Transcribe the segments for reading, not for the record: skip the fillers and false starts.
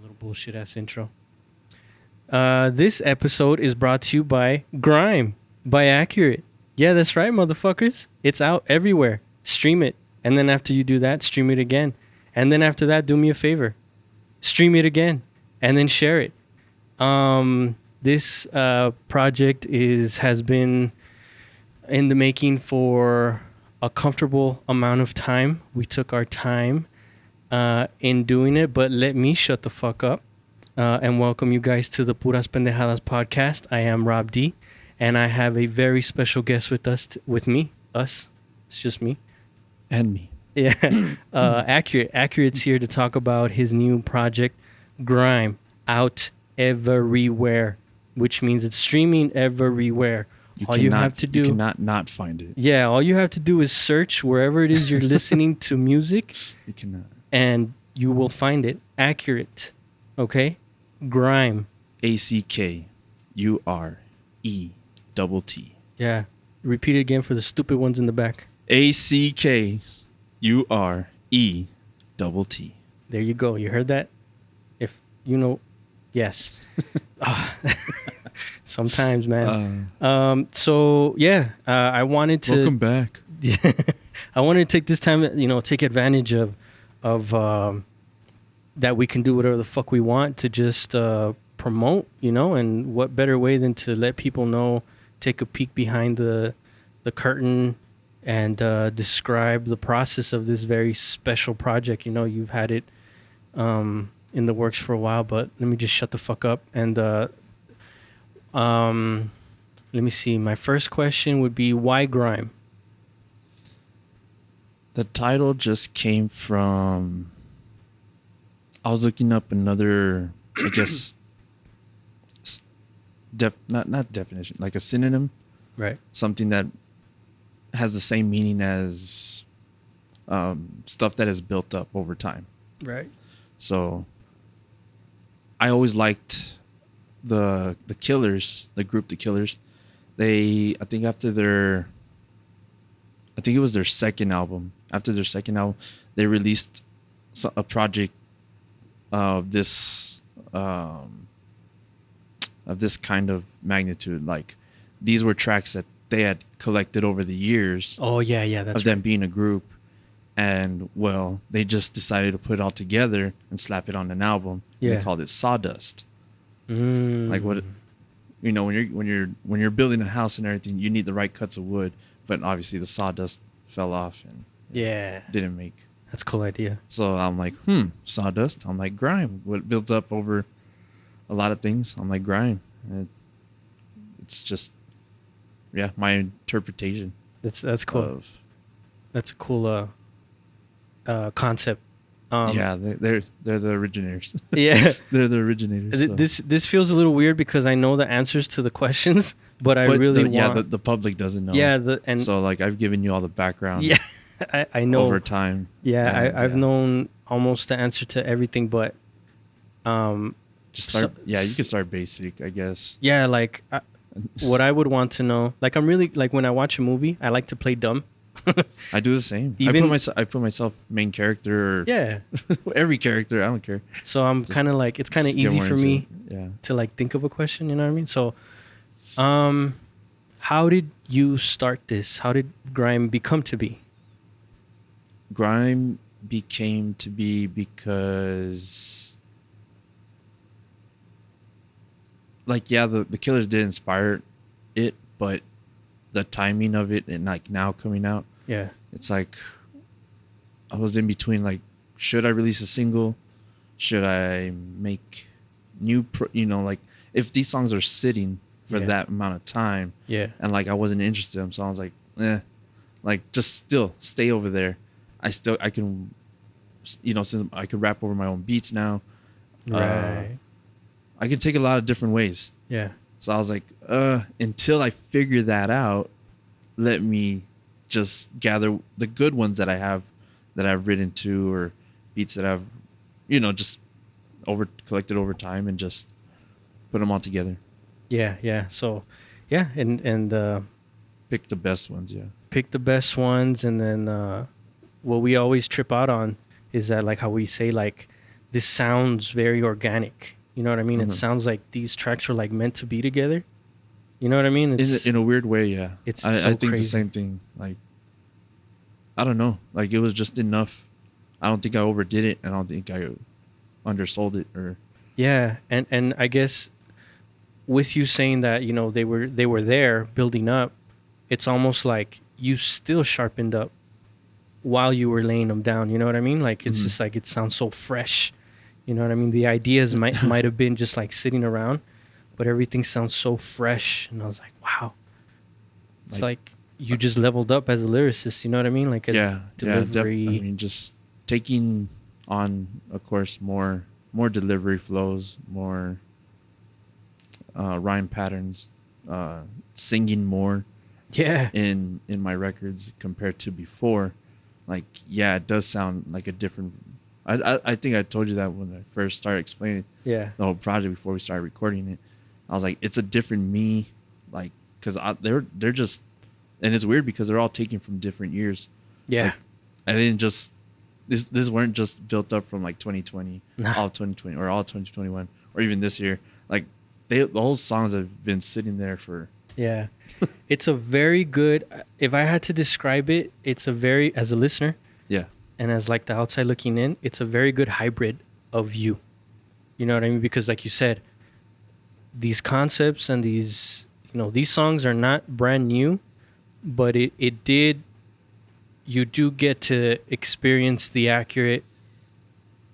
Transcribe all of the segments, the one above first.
Little bullshit ass intro. This episode is brought to you by GRIME by Ackurett. Yeah, that's right, motherfuckers. It's out everywhere. Stream it. And then after you do that, stream it again. And then after that, do me a favor. Stream it again. And then share it. This project has been in the making for a comfortable amount of time. We took our time in doing it, but let me shut the fuck up and welcome you guys to the Puras Pendejadas podcast. I am Rob D, and I have a very special guest with us, It's just me. And me. Yeah. Ackurett. Ackurett's here to talk about his new project, GRIME, out everywhere, which means it's streaming everywhere. You have to do, you cannot not find it. Yeah, all you have to do is search wherever it is you're listening to music. You cannot. And you will find it. Ackurett. Okay? GRIME. ACKURET. Yeah. Repeat it again for the stupid ones in the back. ACKURET. There you go. You heard that? If you know, yes. Sometimes, man. So yeah, I wanted to welcome back. I wanted to take this time, take advantage of that we can do whatever the fuck we want to just promote, and what better way than to let people know, take a peek behind the curtain and describe the process of this very special project. You've had it in the works for a while, but let me just shut the fuck up and let me see. My first question would be, why GRIME? The title just came from, I was looking up another, I guess, not definition, like a synonym. Right. Something that has the same meaning as stuff that is built up over time. Right. So I always liked the Killers, the group The Killers. I think it was their second album. After their second album, they released a project of this kind of magnitude. Like, these were tracks that they had collected over the years. Oh yeah, that's of them being a group, and well, they just decided to put it all together and slap it on an album. Yeah. They called it Sawdust. Like, what, when you're building a house and everything, you need the right cuts of wood, but obviously the sawdust fell off and didn't make. That's a cool idea. So I'm like, sawdust. I'm like, GRIME. What builds up over a lot of things? I'm like, GRIME. It's just, my interpretation. That's cool. That's a cool concept. They're the originators. Yeah, they're the originators. So. This feels a little weird because I know the answers to the questions, but I really want. Yeah, the public doesn't know. Yeah, so like I've given you all the background. Yeah, I know over time. Yeah, I've known almost the answer to everything, but just start. You can start basic, I guess. Yeah, like what I would want to know. Like, I'm really, like, when I watch a movie, I like to play dumb. I do the same. I put myself main character. Yeah. Every character. I don't care. So I'm kind of like, it's kind of easy for me to like think of a question. You know what I mean? So, how did you start this? How did GRIME become to be? GRIME became to be because, like, the Killers did inspire it, but the timing of it and like now coming out, it's like I was in between, like, should I release a single? Should I make new like, if these songs are sitting for that amount of time, and like I wasn't interested in them, so I was like, like, just still stay over there. I can, since I could rap over my own beats now, right? I can take a lot of different ways. Yeah. So I was like, until I figure that out, let me just gather the good ones that I have, that I've written to, or beats that I've, just collected over time, and just put them all together. Yeah. So, and pick the best ones. Yeah. Pick the best ones, and then what we always trip out on is that, like, how we say, like, this sounds very organic. You know what I mean? Mm-hmm. It sounds like these tracks were like meant to be together. You know what I mean? It's, in a weird way, yeah. I think crazy. the same thing. Like, I don't know. Like, it was just enough. I don't think I overdid it. I don't think I undersold it. Or yeah, and I guess with you saying that, you know, they were there building up, it's almost like you still sharpened up while you were laying them down. You know what I mean? Like, it's just like, it sounds so fresh. You know what I mean? The ideas might have been just like sitting around, but everything sounds so fresh. And I was like, wow. It's like you just leveled up as a lyricist. You know what I mean? Like, as delivery. I mean, just taking on, of course, more delivery flows, more rhyme patterns, singing more. Yeah. In my records compared to before, like, yeah, it does sound like a different. I think I told you that when I first started explaining the whole project before we started recording it. I was like, it's a different me, like, because they're just, and it's weird because they're all taken from different years. Yeah, like, I didn't just this weren't just built up from like 2020, all of 2020 or all of 2021 or even this year. Like, the whole songs have been sitting there for. Yeah. It's a very good, if I had to describe it, it's a very, as a listener, Yeah, and as like the outside looking in, it's a very good hybrid of you. You know what I mean? Because like you said, these concepts and these, you know, these songs are not brand new, but it did, you do get to experience the Ackurett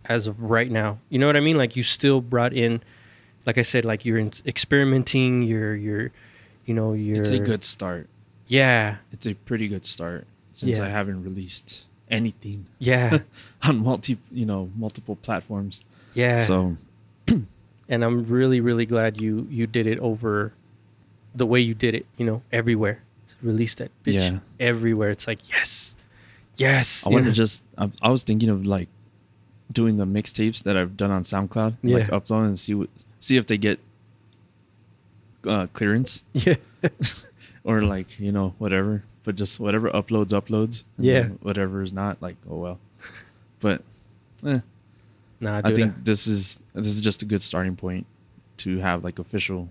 as of right now. You know what I mean? Like, you still brought in, like I said, like, you're experimenting, you're it's a good start. Yeah. It's a pretty good start since I haven't released anything. Yeah. On multiple platforms. Yeah. So, and I'm really, really glad you did it over the way you did it, you know, everywhere. Released that bitch everywhere. It's like, yes. I want to just, I was thinking of like doing the mixtapes that I've done on SoundCloud, like upload and see if they get clearance. Yeah. Or like, you know, whatever, but just whatever uploads. Yeah. Whatever is not, like, oh well. But nah, dude, I think this is just a good starting point to have like official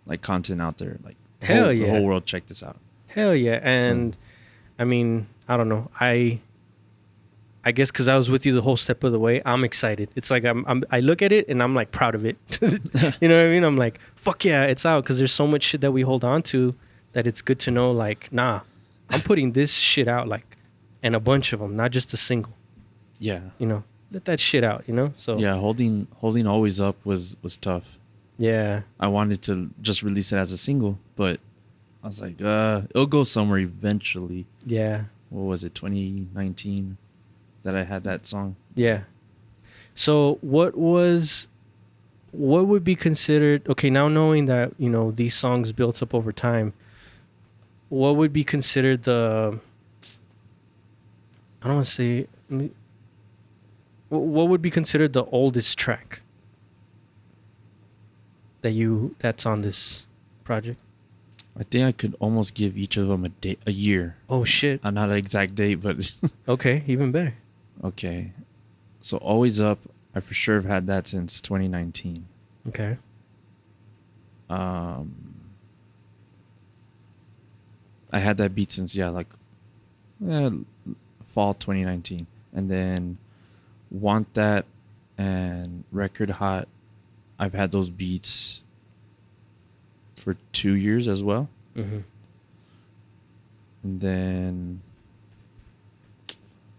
like content out there. Like, the whole world check this out. Hell yeah. And I mean, I don't know. I guess because I was with you the whole step of the way, I'm excited. It's like I look at it and I'm like proud of it. You know what I mean? I'm like, fuck yeah, it's out, because there's so much shit that we hold on to that it's good to know, like, nah, I'm putting this shit out, like, and a bunch of them, not just a single. Yeah. You know, let that shit out, you know? So yeah, holding Always Up was tough. Yeah. I wanted to just release it as a single, but I was like, it'll go somewhere eventually. Yeah. What was it, 2019 that I had that song? Yeah. So what would be considered, okay, now knowing that, you know, these songs built up over time, what would be considered the, I don't want to say, what would be considered the oldest track that's on this project? I think I could almost give each of them a year. Oh shit. Not an exact date, but okay, even better. Okay. So Always Up, I for sure have had that since 2019. Okay. I had that beat since fall 2019, and then Want That and Record Hot, I've had those beats for 2 years as well. Mm-hmm. And then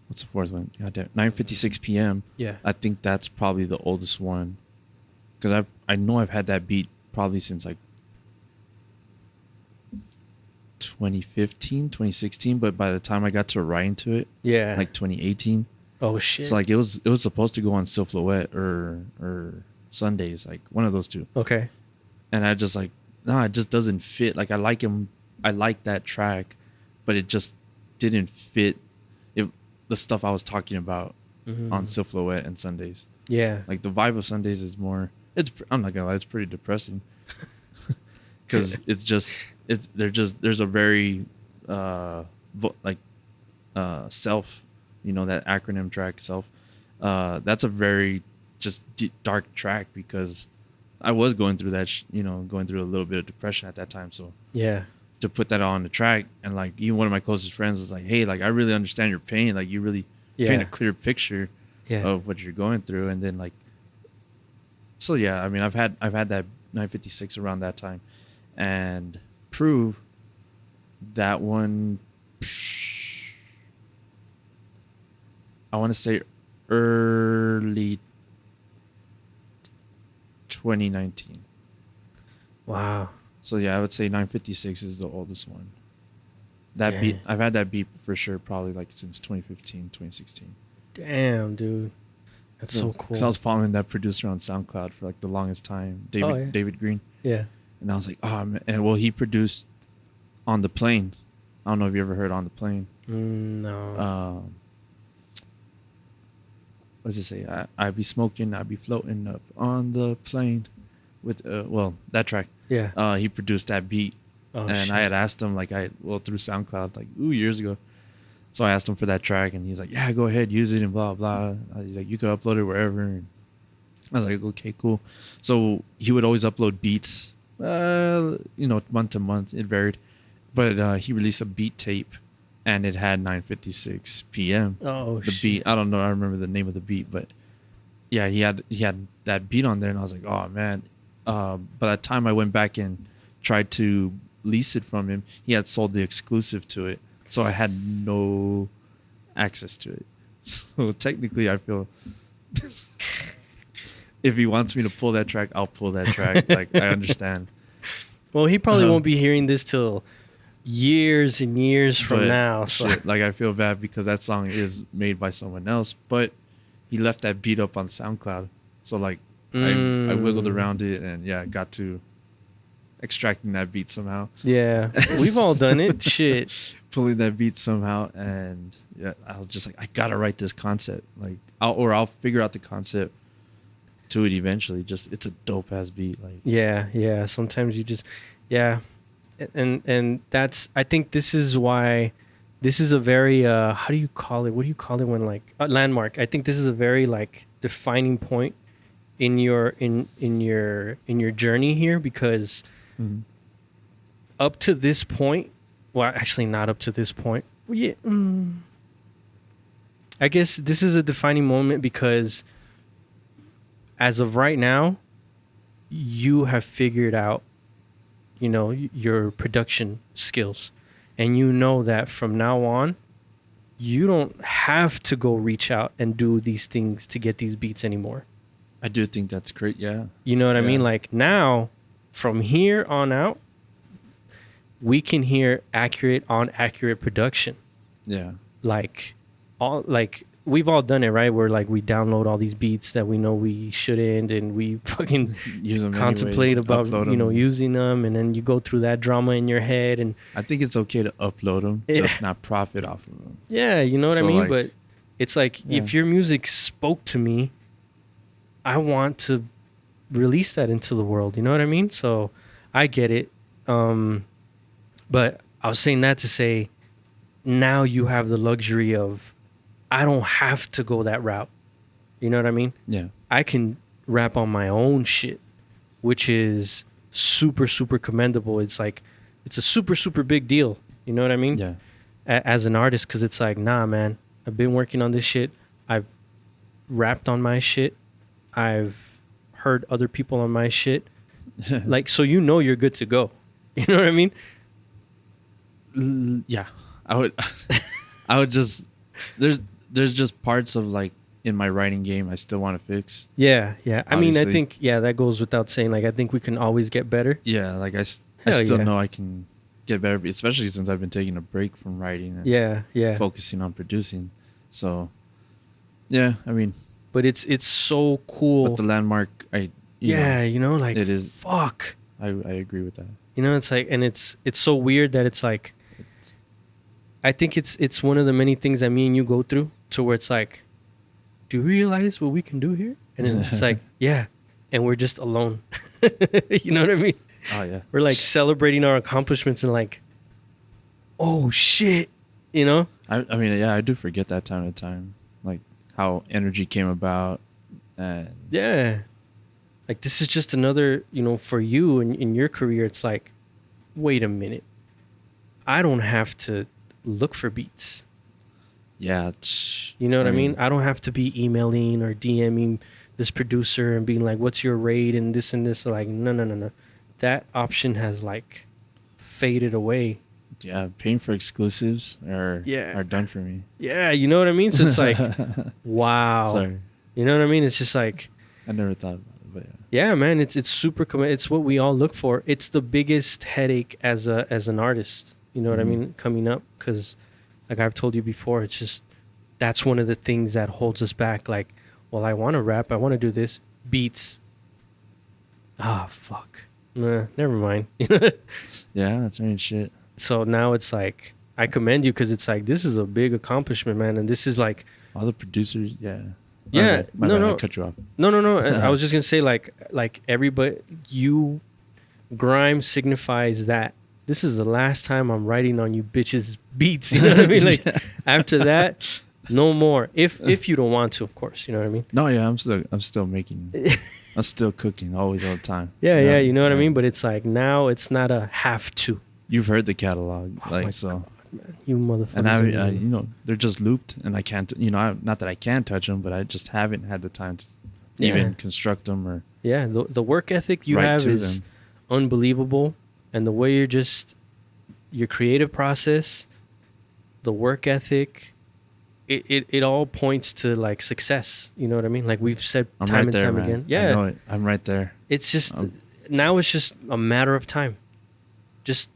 what's the fourth one? 9:56 p.m. Yeah. I think that's probably the oldest one, because I know I've had that beat probably since like 2015, 2016, but by the time I got to writing to it, like 2018. Oh shit. So like it was supposed to go on Silhouette or Sundays, like one of those two. Okay. And I just like, no, it just doesn't fit. Like, I like him, I like that track, but it just didn't fit the stuff I was talking about on Silhouette and Sundays. Yeah. Like, the vibe of Sundays is more, I'm not gonna lie, it's pretty depressing. Because there's a very self, you know, that acronym track, self, that's a very just dark track because I was going through that, going through a little bit of depression at that time. So yeah, to put that on the track, and like even one of my closest friends was like, "Hey, like I really understand your pain. Like you really paint a clear picture of what you're going through." And then like, so yeah, I mean, I've had that 956 around that time, and Prove that one. I want to say early 2019. Wow. So yeah, I would say 956 is the oldest one. That beat, I've had that beat for sure, probably like since 2015, 2016. Damn, dude. That's so cool. Because I was following that producer on SoundCloud for like the longest time, David Green. Yeah. And I was like, oh man. And well, he produced On the Plane. I don't know if you ever heard On the Plane. No. What does it say? I be smoking, I be floating up on the plane with that track. Yeah. He produced that beat. Oh, and shit. I had asked him through SoundCloud like years ago. So I asked him for that track and he's like, yeah, go ahead, use it and blah blah. He's like, you could upload it wherever. And I was like, okay, cool. So he would always upload beats, month to month. It varied. But he released a beat tape and it had 9:56 p.m. Oh, the beat. I don't know. I remember the name of the beat, but yeah, he had that beat on there, and I was like, oh man. By the time I went back and tried to lease it from him, he had sold the exclusive to it, so I had no access to it. So technically, I feel if he wants me to pull that track, I'll pull that track. Like I understand. Well, he probably won't be hearing this till years and years from now. So. Shit, like I feel bad because that song is made by someone else, but he left that beat up on SoundCloud. So like I wiggled around it and got to extracting that beat somehow. Yeah, we've all done it. Shit, pulling that beat somehow, and I was just like, I gotta write this concept. Like I'll figure out the concept to it eventually. Just it's a dope ass beat. Like yeah. Sometimes you just And that's, I think this is why this is a very how do you call it? What do you call it when like a landmark? I think this is a very like defining point in your journey here, because up to this point, well, actually not up to this point. Yeah, I guess this is a defining moment because as of right now, you have figured out your production skills, and that from now on you don't have to go reach out and do these things to get these beats anymore. I do think that's great. Yeah, you know what I mean? Like now from here on out we can hear Ackurett production. Yeah, like we've all done it, right? Where like we download all these beats that we know we shouldn't, and we fucking use them contemplate about using them, and then you go through that drama in your head. And I think it's okay to upload them, just not profit off of them. Yeah, you know what I mean. Like, but it's like if your music spoke to me, I want to release that into the world. You know what I mean? So I get it. But I was saying that to say, now you have the luxury of, I don't have to go that route. You know what I mean? Yeah. I can rap on my own shit, which is super, super commendable. It's like, it's a super, super big deal. You know what I mean? Yeah. As an artist, because it's like, nah, man, I've been working on this shit. I've rapped on my shit. I've heard other people on my shit. Like, so you're good to go. You know what I mean? Yeah. I would just, there's just parts of like in my writing game I still want to fix. Yeah. I mean, I think, that goes without saying. Like, I think we can always get better. Yeah, like I still know I can get better, especially since I've been taking a break from writing and focusing on producing. So, yeah, I mean. But it's so cool. But the landmark, like it is. Fuck. I agree with that. It's like, and it's so weird that it's like, I think it's one of the many things that me and you go through, to where it's like, do you realize what we can do here? And then it's like, yeah, and we're just alone. You know what I mean? Oh yeah. We're like celebrating our accomplishments and like, oh shit, you know? I mean, I do forget that time to time, like how energy came about, And yeah, like this is just another, for you and in your career, it's like, wait a minute, I don't have to look for beats. Yeah, you know what I mean? I don't have to be emailing or DMing this producer and being like, what's your rate and this and this. Like, no. That option has like faded away. Yeah, paying for exclusives are done for me. Yeah, you know what I mean? So it's like, wow. Sorry. You know what I mean? It's just like, I never thought about it, but yeah. Yeah, man, it's super it's what we all look for. It's the biggest headache as an artist. You know what I mean? Coming up, because like I've told you before, it's just that's one of the things that holds us back. Like, well, I want to rap, I want to do this, beats. Fuck. Nah, never mind. Yeah, that's right, shit. So now it's like, I commend you, because it's like, this is a big accomplishment, man. And this is like, all the producers, yeah. Yeah, my bad, I cut you off. No. I was just gonna say, like everybody, GRIME signifies that this is the last time I'm writing on you bitches beats. You know what I mean? Like after that, no more. If you don't want to, of course. You know what I mean? No, yeah, I'm still making. I'm still cooking, always, all the time. Yeah, you know what I mean. But it's like now it's not a have to. You've heard the catalog, so. God, man. You motherfuckers. And I they're just looped, and I can't, not that I can't touch them, but I just haven't had the time to even construct them or. Yeah, the work ethic you have is unbelievable, and the way your creative process, the work ethic, it all points to like success. You know what I mean? Like we've said time and time again. Yeah, I know it. I'm right there. It's just now it's just a matter of time. Just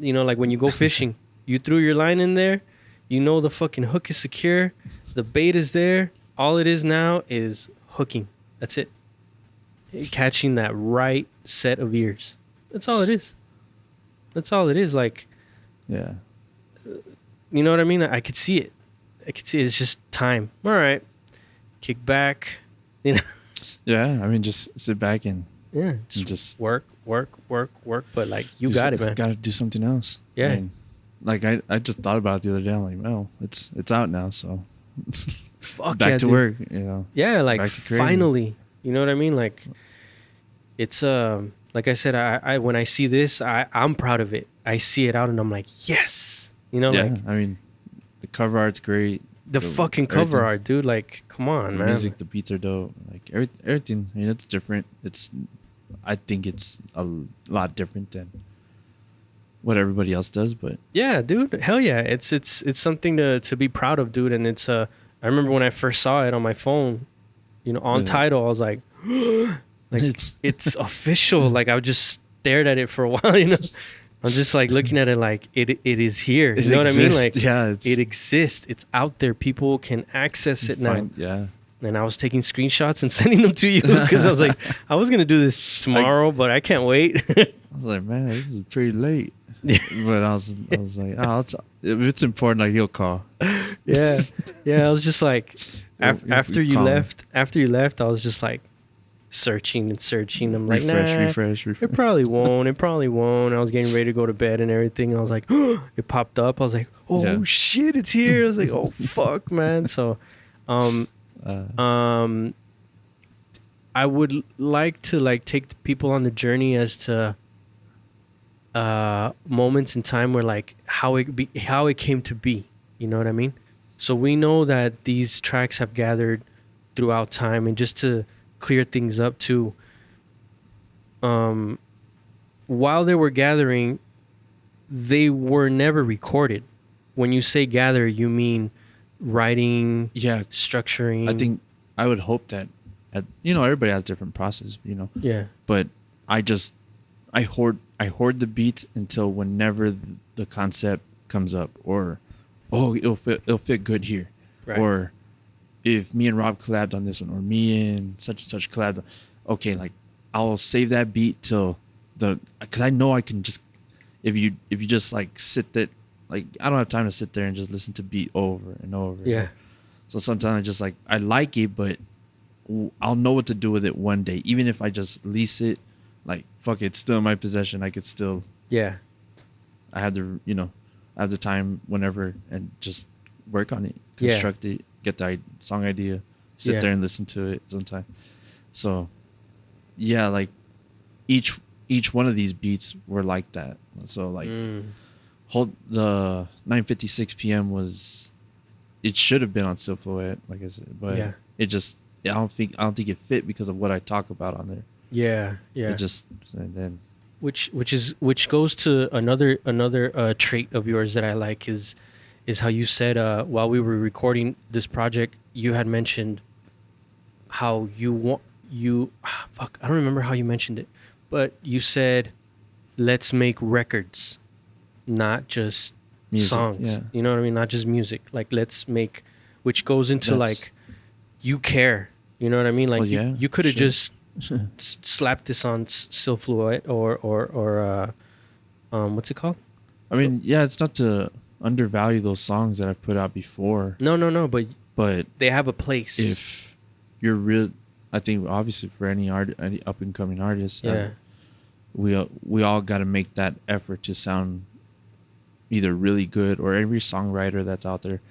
like when you go fishing. You threw your line in there, the fucking hook is secure, the bait is there. All it is now is hooking. That's it. Catching that right set of ears. That's all it is. That's all it is. Like, yeah. You know what I mean? I could see it. It's just time. All right. Kick back. Yeah, I mean, just sit back and just work. But like, you got it, man. Got to do something else. Yeah. I mean, like I just thought about it the other day. I'm like, well, it's out now, so fuck back to dude. work, Yeah, like finally, you know what I mean? Like it's like I said, I when I see this, I'm proud of it. I see it out and I'm like, yes, Yeah, like I mean, the cover art's great. The fucking cover art, dude. Like, come on, the man. Music, the beats are dope. Like everything. I mean, it's different. I think it's a lot different than what everybody else does, but yeah, dude, hell yeah, it's something to be proud of, dude. And it's I remember when I first saw it on my phone, on Tidal, I was like, like it's official. Like I just stared at it for a while, I'm just like looking at it like it is here. You know what I mean? Like it exists. It's out there. People can access it now. Yeah. And I was taking screenshots and sending them to you because I was like, I was gonna do this tomorrow, but I can't wait. I was like, man, this is pretty late. But I was like, if it's important, like he'll call. Yeah. I was just like, after you left, I was just like searching. I'm like, refresh. It probably won't. I was getting ready to go to bed and everything. And I was like, it popped up. I was like, oh shit, it's here. I was like, oh fuck, man. So, I would like to take people on the journey as to moments in time where like how it came to be. You know what I mean? So we know that these tracks have gathered throughout time, and just to clear things up too, while they were gathering, they were never recorded. When you say gather, you mean writing, structuring. I think I would hope that everybody has different process, Yeah. But I hoard the beats until whenever the concept comes up, or it'll fit good here, right. Or if me and Rob collabed on this one, or me and such and such collabed, okay, like I'll save that beat till because I know I can just if you just like sit there, like I don't have time to sit there and just listen to beat over and over. Yeah. So sometimes I just like I like it, but I'll know what to do with it one day, even if I just lease it. Like fuck it, it's still in my possession. I could still. Yeah. I have I have the time whenever and just work on it, construct it, get the song idea, sit there and listen to it sometimes. So yeah, like each one of these beats were like that. So like hold the 9:56 p.m. was, it should have been on Silhouette, like I said, but it just, I don't think it fit because of what I talk about on there. Yeah. It just, and then which goes to another trait of yours that I like is how you said while we were recording this project, you had mentioned how fuck, I don't remember how you mentioned it, but you said let's make records, not just music, songs. Yeah. You know what I mean? Not just music. Like let's make, which goes into like you care. You know what I mean? Like you could have just slapped this on Silhouette or what's it called? I mean, yeah, it's not to undervalue those songs that I've put out before. No, but they have a place. If you're real, I think obviously for any up and coming artist, we all got to make that effort to sound either really good, or every songwriter that's out there,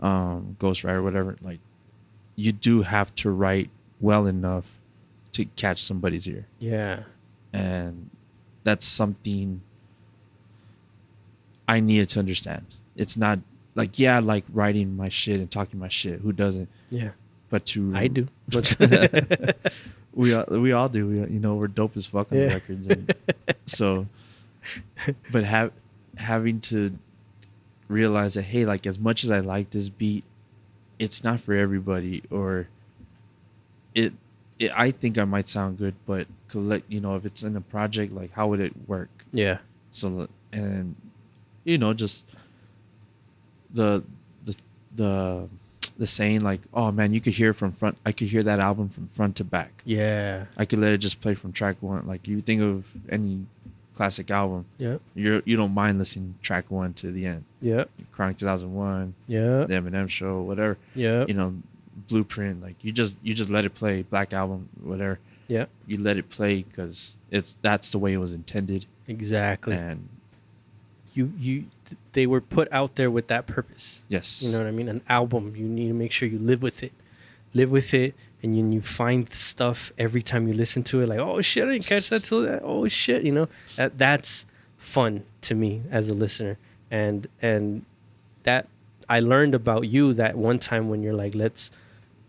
ghostwriter, whatever. Like, you do have to write well enough to catch somebody's ear. Yeah, and that's something I needed to understand. It's not like, I like writing my shit and talking my shit. Who doesn't? Yeah. But I do. we all do. We're dope as fuck on the records. And so, but having to realize that, hey, like, as much as I like this beat, it's not for everybody, or I think I might sound good, but if it's in a project, like, how would it work? Yeah. So, and just the saying, like, oh man, you could hear from front. I could hear that album from front to back. Yeah. I could let it just play from track one. Like, you think of any classic album. Yeah. You don't mind listening track one to the end. Yeah. Chronic 2001. Yeah. The Eminem Show, whatever. Yeah. Blueprint. Like, you just let it play. Black Album, whatever. Yeah. You let it play because that's the way it was intended. Exactly. And they were put out there with that purpose. Yes. You know what I mean? An album, you need to make sure you live with it, and you find stuff every time you listen to it. Like, oh shit, I didn't catch that till that. Oh shit, that's fun to me as a listener, and that I learned about you that one time when you're like, let's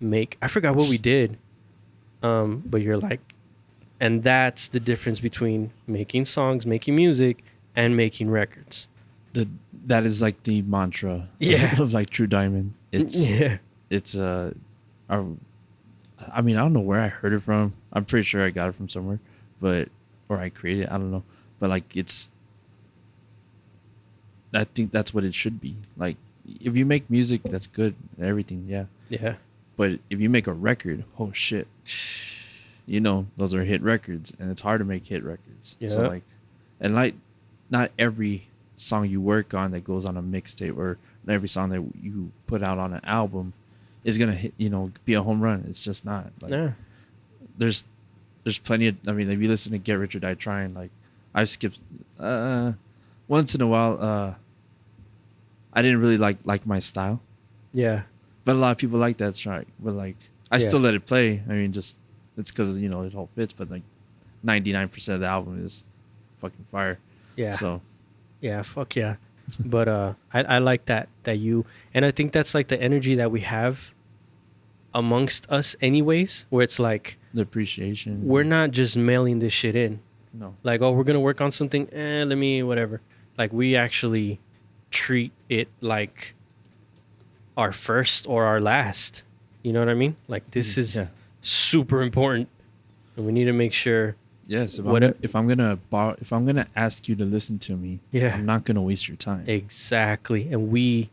make. I forgot what we did, but you're like, and that's the difference between making songs, making music, and making records. That is like the mantra of like True Diamond. It's I mean, I don't know where I heard it from. I'm pretty sure I got it from somewhere, or I created it. I don't know. But like, I think that's what it should be. Like, if you make music, that's good and everything. Yeah. Yeah. But if you make a record, oh shit, those are hit records, and it's hard to make hit records. Yeah. So like, and like, not every song you work on that goes on a mixtape, or every song that you put out on an album is gonna hit, be a home run. It's just not. Like, yeah. There's plenty of. I mean, if you listen to Get Rich or Die Trying, like, I've skipped once in a while. I didn't really like my style. Yeah. But a lot of people like that track. But like, I still let it play. I mean, just it's because it all fits. But like, 99% of the album is fucking fire. Yeah. So. Yeah. Fuck yeah. But I like that you, and I think that's like the energy that we have amongst us anyways, where it's like the appreciation. We're not just mailing this shit in. No. Like, oh, we're gonna work on something. Let me whatever. Like, we actually treat it like our first or our last. You know what I mean? Like, this is super important, and we need to make sure. Yes, if I'm gonna ask you to listen to me, I'm not gonna waste your time. Exactly, and we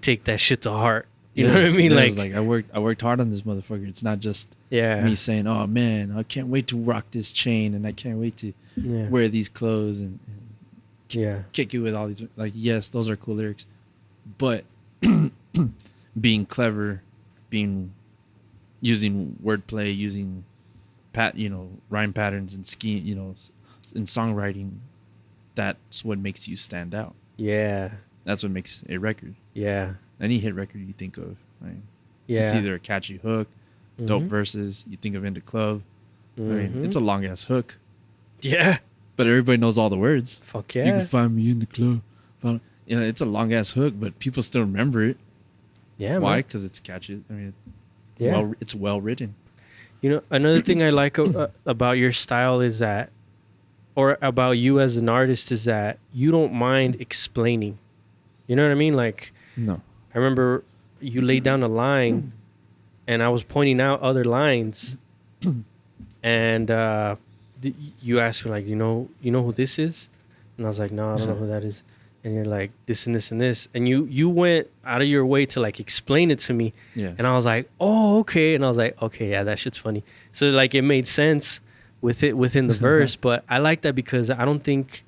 take that shit to heart. You know what I mean? Like, I worked hard on this motherfucker. It's not just me saying, "Oh man, I can't wait to rock this chain, and I can't wait to wear these clothes and kick it with all these." Like, yes, those are cool lyrics, but being clever, using wordplay, using rhyme patterns and scheme, in songwriting, that's what makes you stand out. Yeah. That's what makes a record. Yeah. Any hit record you think of, right? Yeah. It's either a catchy hook, Dope verses. You think of In the Club. I mean, it's a long ass hook. Yeah. But everybody knows all the words. Fuck yeah. You can find me in the club. You know, it's a long ass hook, but people still remember it. Yeah. Why? Because it's catchy. I mean, it's well written. You know, another thing I like about your style is that, or about you as an artist, is that you don't mind explaining. You know what I mean? Like, no. I remember you laid down a line, and I was pointing out other lines, and you asked me like, you know who this is, and I was like, no, I don't know who that is, and you're like, this and this and this, and you went out of your way to like explain it to me, and I was like, oh, okay, and I was like, okay, yeah, that shit's funny. So like it made sense within the verse, but I like that because I don't think,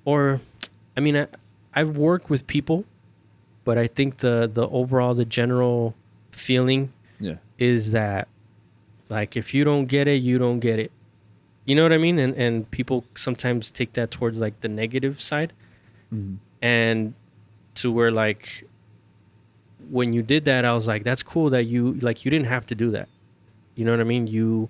or I mean, I've worked with people, but I think the overall, the general feeling is that like if you don't get it, you don't get it. You know what I mean? And people sometimes take that towards like the negative side. Mm-hmm. And to where like when you did that, I was like, that's cool that you didn't have to do that. You know what I mean? You,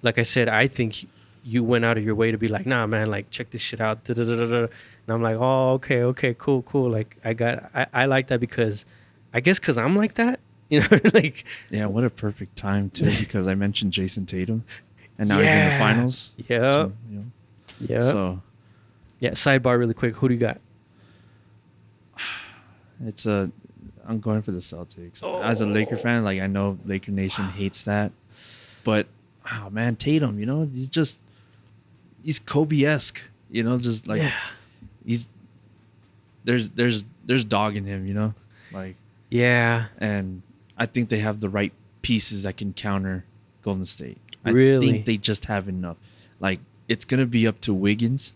like I said, I think you went out of your way to be like, nah, man, like check this shit out. And I'm like, oh, okay, cool. Like I like that because I guess because I'm like that, you know, like. Yeah, what a perfect time too, because I mentioned Jason Tatum. And now he's in the finals. Yeah. Yeah. So, yeah. Sidebar, really quick. Who do you got? I'm going for the Celtics. Oh. As a Laker fan, like I know Laker Nation hates that, but oh man, Tatum, you know, he's Kobe-esque. You know, just like there's dog in him. You know, like And I think they have the right pieces that can counter Golden State. I think they just have enough. Like, it's going to be up to Wiggins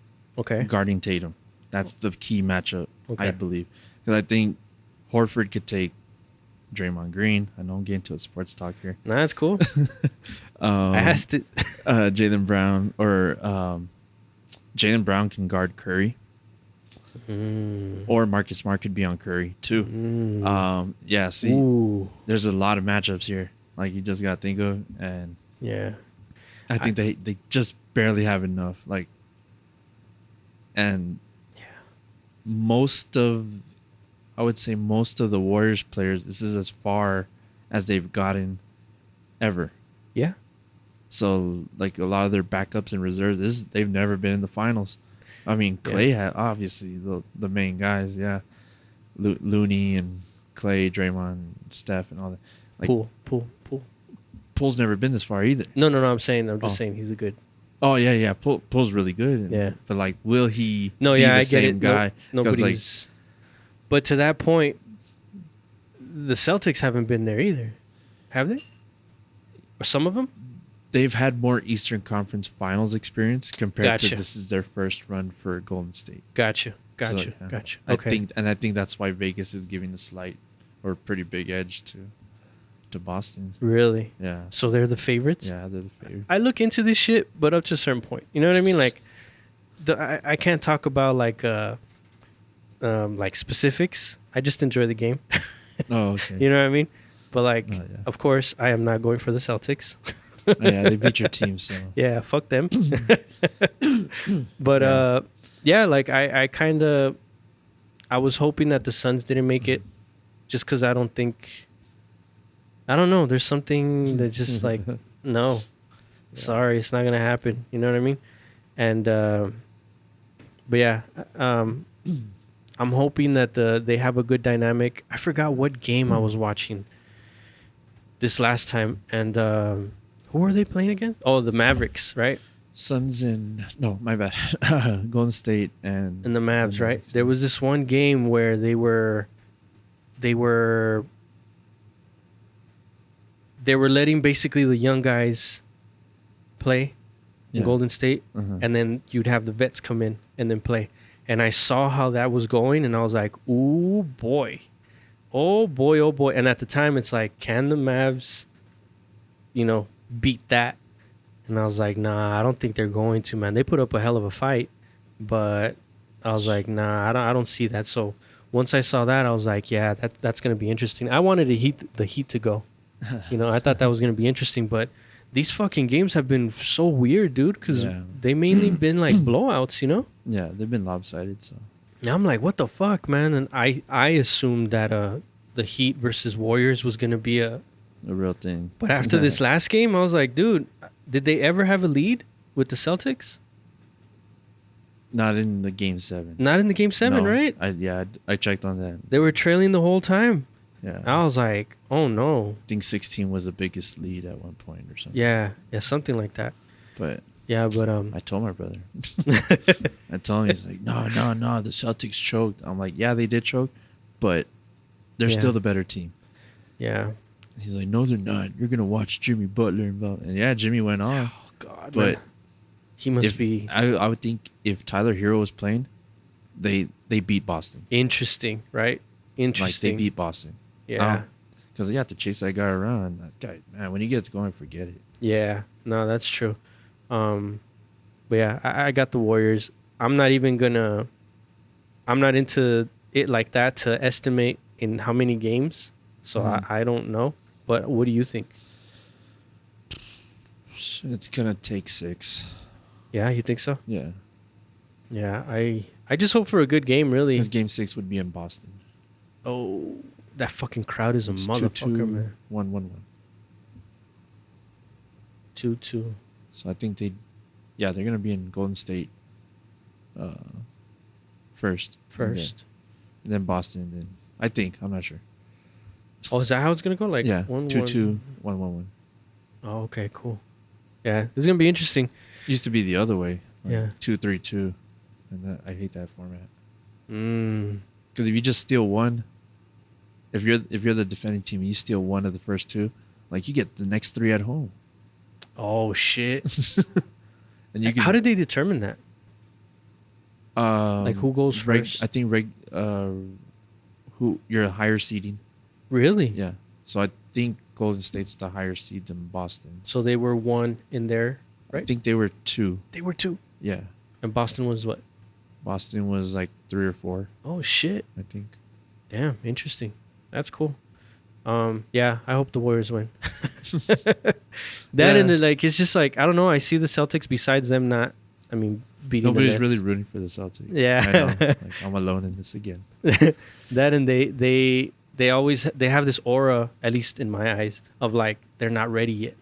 guarding Tatum. That's the key matchup, I believe. Because I think Horford could take Draymond Green. I know I'm getting to a sports talk here. Nah, that's cool. I asked it. Jaylen Brown Jaylen Brown can guard Curry. Or Marcus Smart could be on Curry, too. There's a lot of matchups here. Like, you just got to think of. And I think they just barely have enough. Like, and I would say most of the Warriors players, this is as far as they've gotten ever. Yeah. So, like, a lot of their backups and reserves, they've never been in the finals. I mean, Clay had, obviously, the main guys, Looney and Clay, Draymond, Steph, and all that. Like, Poole's never been this far either. No, I'm just saying he's a good. Oh, yeah. Poole's really good. But, like, will he be the same guy? Nobody's... But to that point, the Celtics haven't been there either. Have they? Or some of them? They've had more Eastern Conference Finals experience compared to this is their first run for Golden State. Gotcha. Okay. I think that's why Vegas is giving a slight or pretty big edge to Boston. Really? Yeah. So they're the favorites? Yeah, they're the favorites. I look into this shit, but up to a certain point. You know what I mean? Like, I can't talk about like specifics. I just enjoy the game. Oh, okay. You know what I mean? But like, of course, I am not going for the Celtics. They beat your team, so yeah, fuck them. But like I was hoping that the Suns didn't make it, just because I don't know. There's something that just like no, sorry, it's not gonna happen. You know what I mean? And but yeah, I'm hoping that they have a good dynamic. I forgot what game I was watching this last time, and who were they playing again? Oh, the Mavericks, right? Suns and my bad, Golden State and the Mavs, right? There was this one game where they were letting basically the young guys play in Golden State, and then you'd have the vets come in and then play. And I saw how that was going, and I was like, "Ooh boy, oh boy, oh boy!" And at the time, it's like, can the Mavs, beat that? And I was like, nah, I don't think they're going to, man. They put up a hell of a fight, but I was like, nah, I don't see that. So once I saw that, I was like, yeah, that's gonna be interesting. I wanted the Heat to go. I thought that was gonna be interesting, but these fucking games have been so weird, dude, because they mainly been like blowouts, Yeah, they've been lopsided. So I'm like, what the fuck, man? And I assumed that the Heat versus Warriors was gonna be a real thing. But after this last game, I was like, dude, did they ever have a lead with the Celtics? Not in the game 7. Not in the game 7, no, right? I checked on that. They were trailing the whole time. Yeah. I was like, oh no. I think 16 was the biggest lead at one point or something. Yeah, something like that. But I told my brother. I told him, he's like, no, the Celtics choked. I'm like, yeah, they did choke, but they're still the better team. Yeah. He's like, no, they're not. You're gonna watch Jimmy Butler and yeah, Jimmy went off. Oh God, but man. He must be. I would think if Tyler Hero was playing, they beat Boston. Interesting, right? Interesting. Like they beat Boston. Yeah. Because you have to chase that guy around. That guy, man, when he gets going, forget it. Yeah. No, that's true. But yeah, I got the Warriors. I'm not into it like that to estimate in how many games. So I don't know. But what do you think? It's gonna take 6. Yeah, you think so? Yeah. Yeah, I just hope for a good game, really. Because game 6 would be in Boston. Oh, that fucking crowd is a motherfucker, man. 1-1-1. 2-2. So I think they're gonna be in Golden State first. And then Boston, and then I think, I'm not sure. Oh, is that how it's gonna go? Like 2-2, 1-1-1. Oh, okay, cool. Yeah, this is gonna be interesting. Used to be the other way. Like 2-3-2, and I hate that format. Because if you just steal one, if you're the defending team, you steal one of the first 2, like you get the next 3 at home. Oh shit! And you can, how did they determine that? Like who goes first? I think who you're a higher seeding. Really? Yeah. So I think Golden State's the higher seed than Boston. So they were 1 in there, right? I think they were 2. They were 2. Yeah. And Boston was what? Boston was like 3 or 4. Oh shit! I think. Damn, interesting. That's cool. Yeah, I hope the Warriors win. And it's just like I don't know. I see the Celtics. Besides them, beating. Nobody's really rooting for the Celtics. Yeah, I know. Like, I'm alone in this again. That and they have this aura, at least in my eyes, of like they're not ready yet.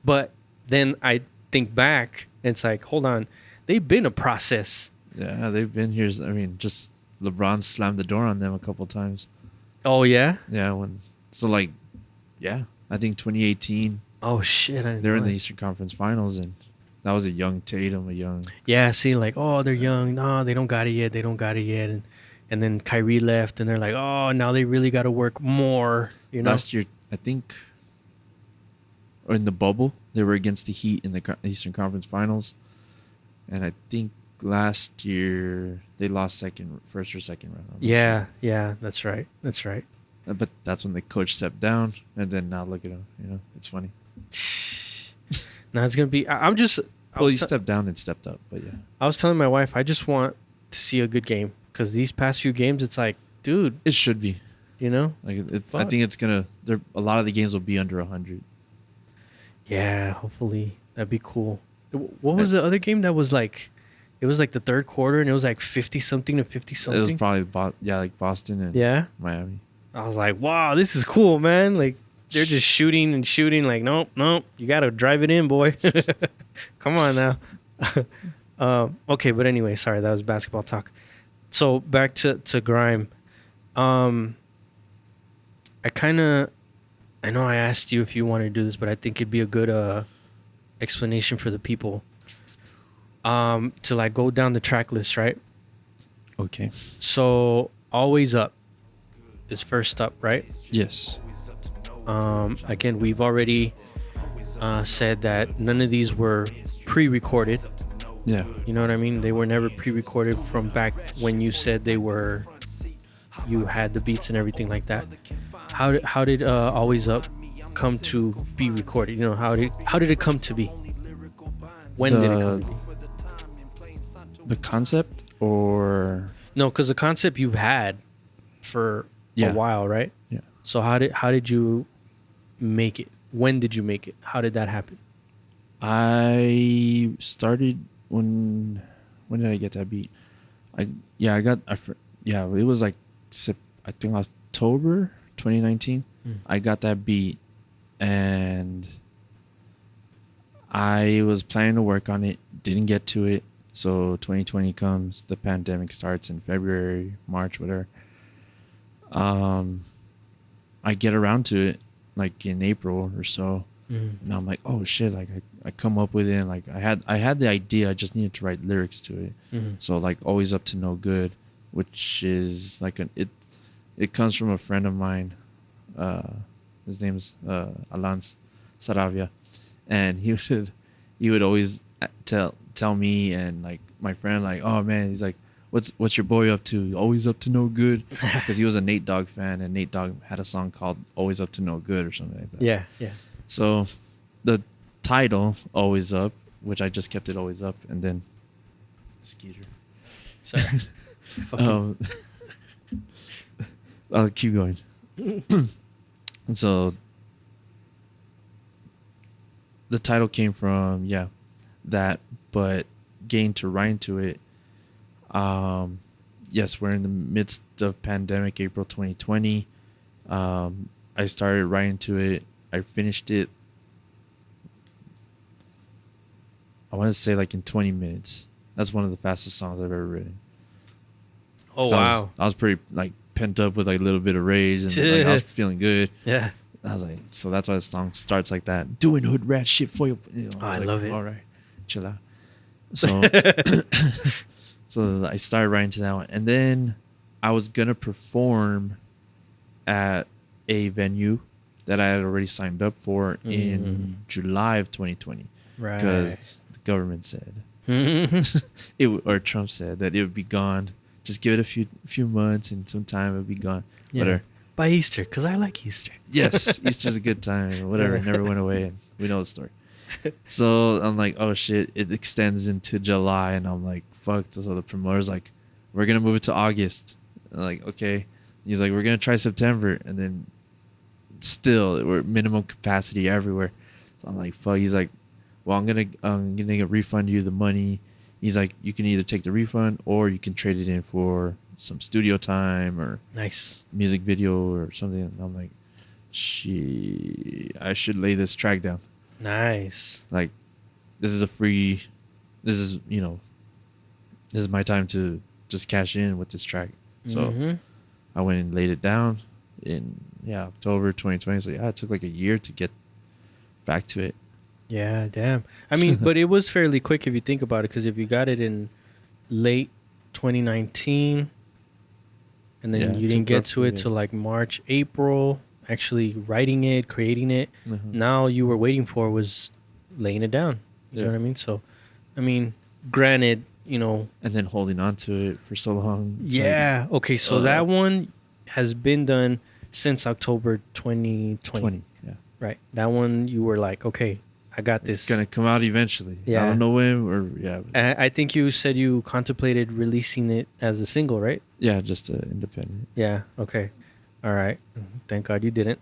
But then I think back, and it's like, hold on, they've been a process. Yeah, they've been here. I mean, just LeBron slammed the door on them a couple times. Oh yeah. Yeah, I think 2018. Oh shit! They're in the Eastern Conference Finals, and that was a young Tatum, Yeah, see, like, oh, they're young. No, they don't got it yet. And then Kyrie left, and they're like, oh, now they really got to work more. Last year, I think, or in the bubble, they were against the Heat in the Eastern Conference Finals, and I think last year they lost first or second round. Yeah, that's right. But that's when the coach stepped down, and then now look at him. It's funny. Now it's gonna be. He stepped down and stepped up, but yeah. I was telling my wife, I just want to see a good game because these past few games, it's like, dude, it should be. Like I think it's gonna. A lot of the games will be under 100. Yeah, hopefully that'd be cool. What was the other game that was like? It was like the third quarter, and it was like 50-something to 50-something. It was probably like Boston and Miami. I was like, wow, this is cool, man. Like, they're just shooting. Like, nope. You got to drive it in, boy. Come on now. Okay, but anyway, sorry. That was basketball talk. So, back to GRIME. I know I asked you if you wanted to do this, but I think it'd be a good explanation for the people. To, like, go down the track list, right? Okay. So, Always Up is first up, right? Yes. Again, we've already said that none of these were pre-recorded. Yeah. You know what I mean? They were never pre-recorded from back when you said you had the beats and everything like that. How did Always Up come to be recorded? How did it come to be? When did it come to be? The concept, or no? Because the concept you've had for a while, right? Yeah. So how did you make it? When did you make it? How did that happen? I started when did I get that beat? It was like I think October 2019. I got that beat, and I was planning to work on it, didn't get to it. So 2020 comes, the pandemic starts in February, March, whatever. I get around to it like in April or so, and I'm like, oh shit! Like I come up with it. Like I had the idea. I just needed to write lyrics to it. So like Always Up to No Good, which is like it comes from a friend of mine. His name's Alan Saravia, and he would always tell me and like my friend, like, oh man, he's like, what's your boy up to? Always up to no good, because he was a Nate Dogg fan, and Nate Dogg had a song called Always Up to No Good or something like that. Yeah. So the title Always Up, which I just kept it Always Up, and then Skeeter. Sorry. I'll keep going. And so the title came from that, but getting to write into it. Yes, we're in the midst of pandemic, April 2020. I started writing to it. I finished it, I want to say like in 20 minutes. That's one of the fastest songs I've ever written. Oh, so wow. I was pretty like pent up with like a little bit of rage, and like, I was feeling good. Yeah. I was like, so that's why the song starts like that. Doing hood rat shit for you. I love it. All right, chill out. So, so I started writing to that one, and then I was gonna perform at a venue that I had already signed up for in July of 2020, right? Because the government said or Trump said that it would be gone. Just give it a few months, and sometime it'll be gone. Yeah. Whatever. By Easter, because I like Easter. Yes, Easter's a good time. Whatever, it never went away, and we know the story. So I'm like, oh shit, it extends into July, and I'm like, fuck. So the promoter's like, we're gonna move it to August. And I'm like, okay. He's like, we're gonna try September, and then still we're minimum capacity everywhere. So I'm like, fuck. He's like, well, I'm gonna refund you the money. He's like, you can either take the refund or you can trade it in for some studio time or nice music video or something. And I'm like, I should lay this track down. Nice. Like, this is my time to just cash in with this track. So I went and laid it down in October 2020. So it took like a year to get back to it. Yeah, damn. I mean, but it was fairly quick if you think about it, because if you got it in late 2019 and then you didn't get to it till like March, April, actually writing it, creating it, now you were waiting for was laying it down. You know what I mean? So, I mean, granted, and then holding on to it for so long. Yeah. Like, okay, so that one has been done since October 2020. Yeah. Right. That one you were like, okay, I got this. It's going to come out eventually. Yeah. I don't know when I think you said you contemplated releasing it as a single, right? Yeah, just independent. Yeah. Okay. All right. Thank God you didn't.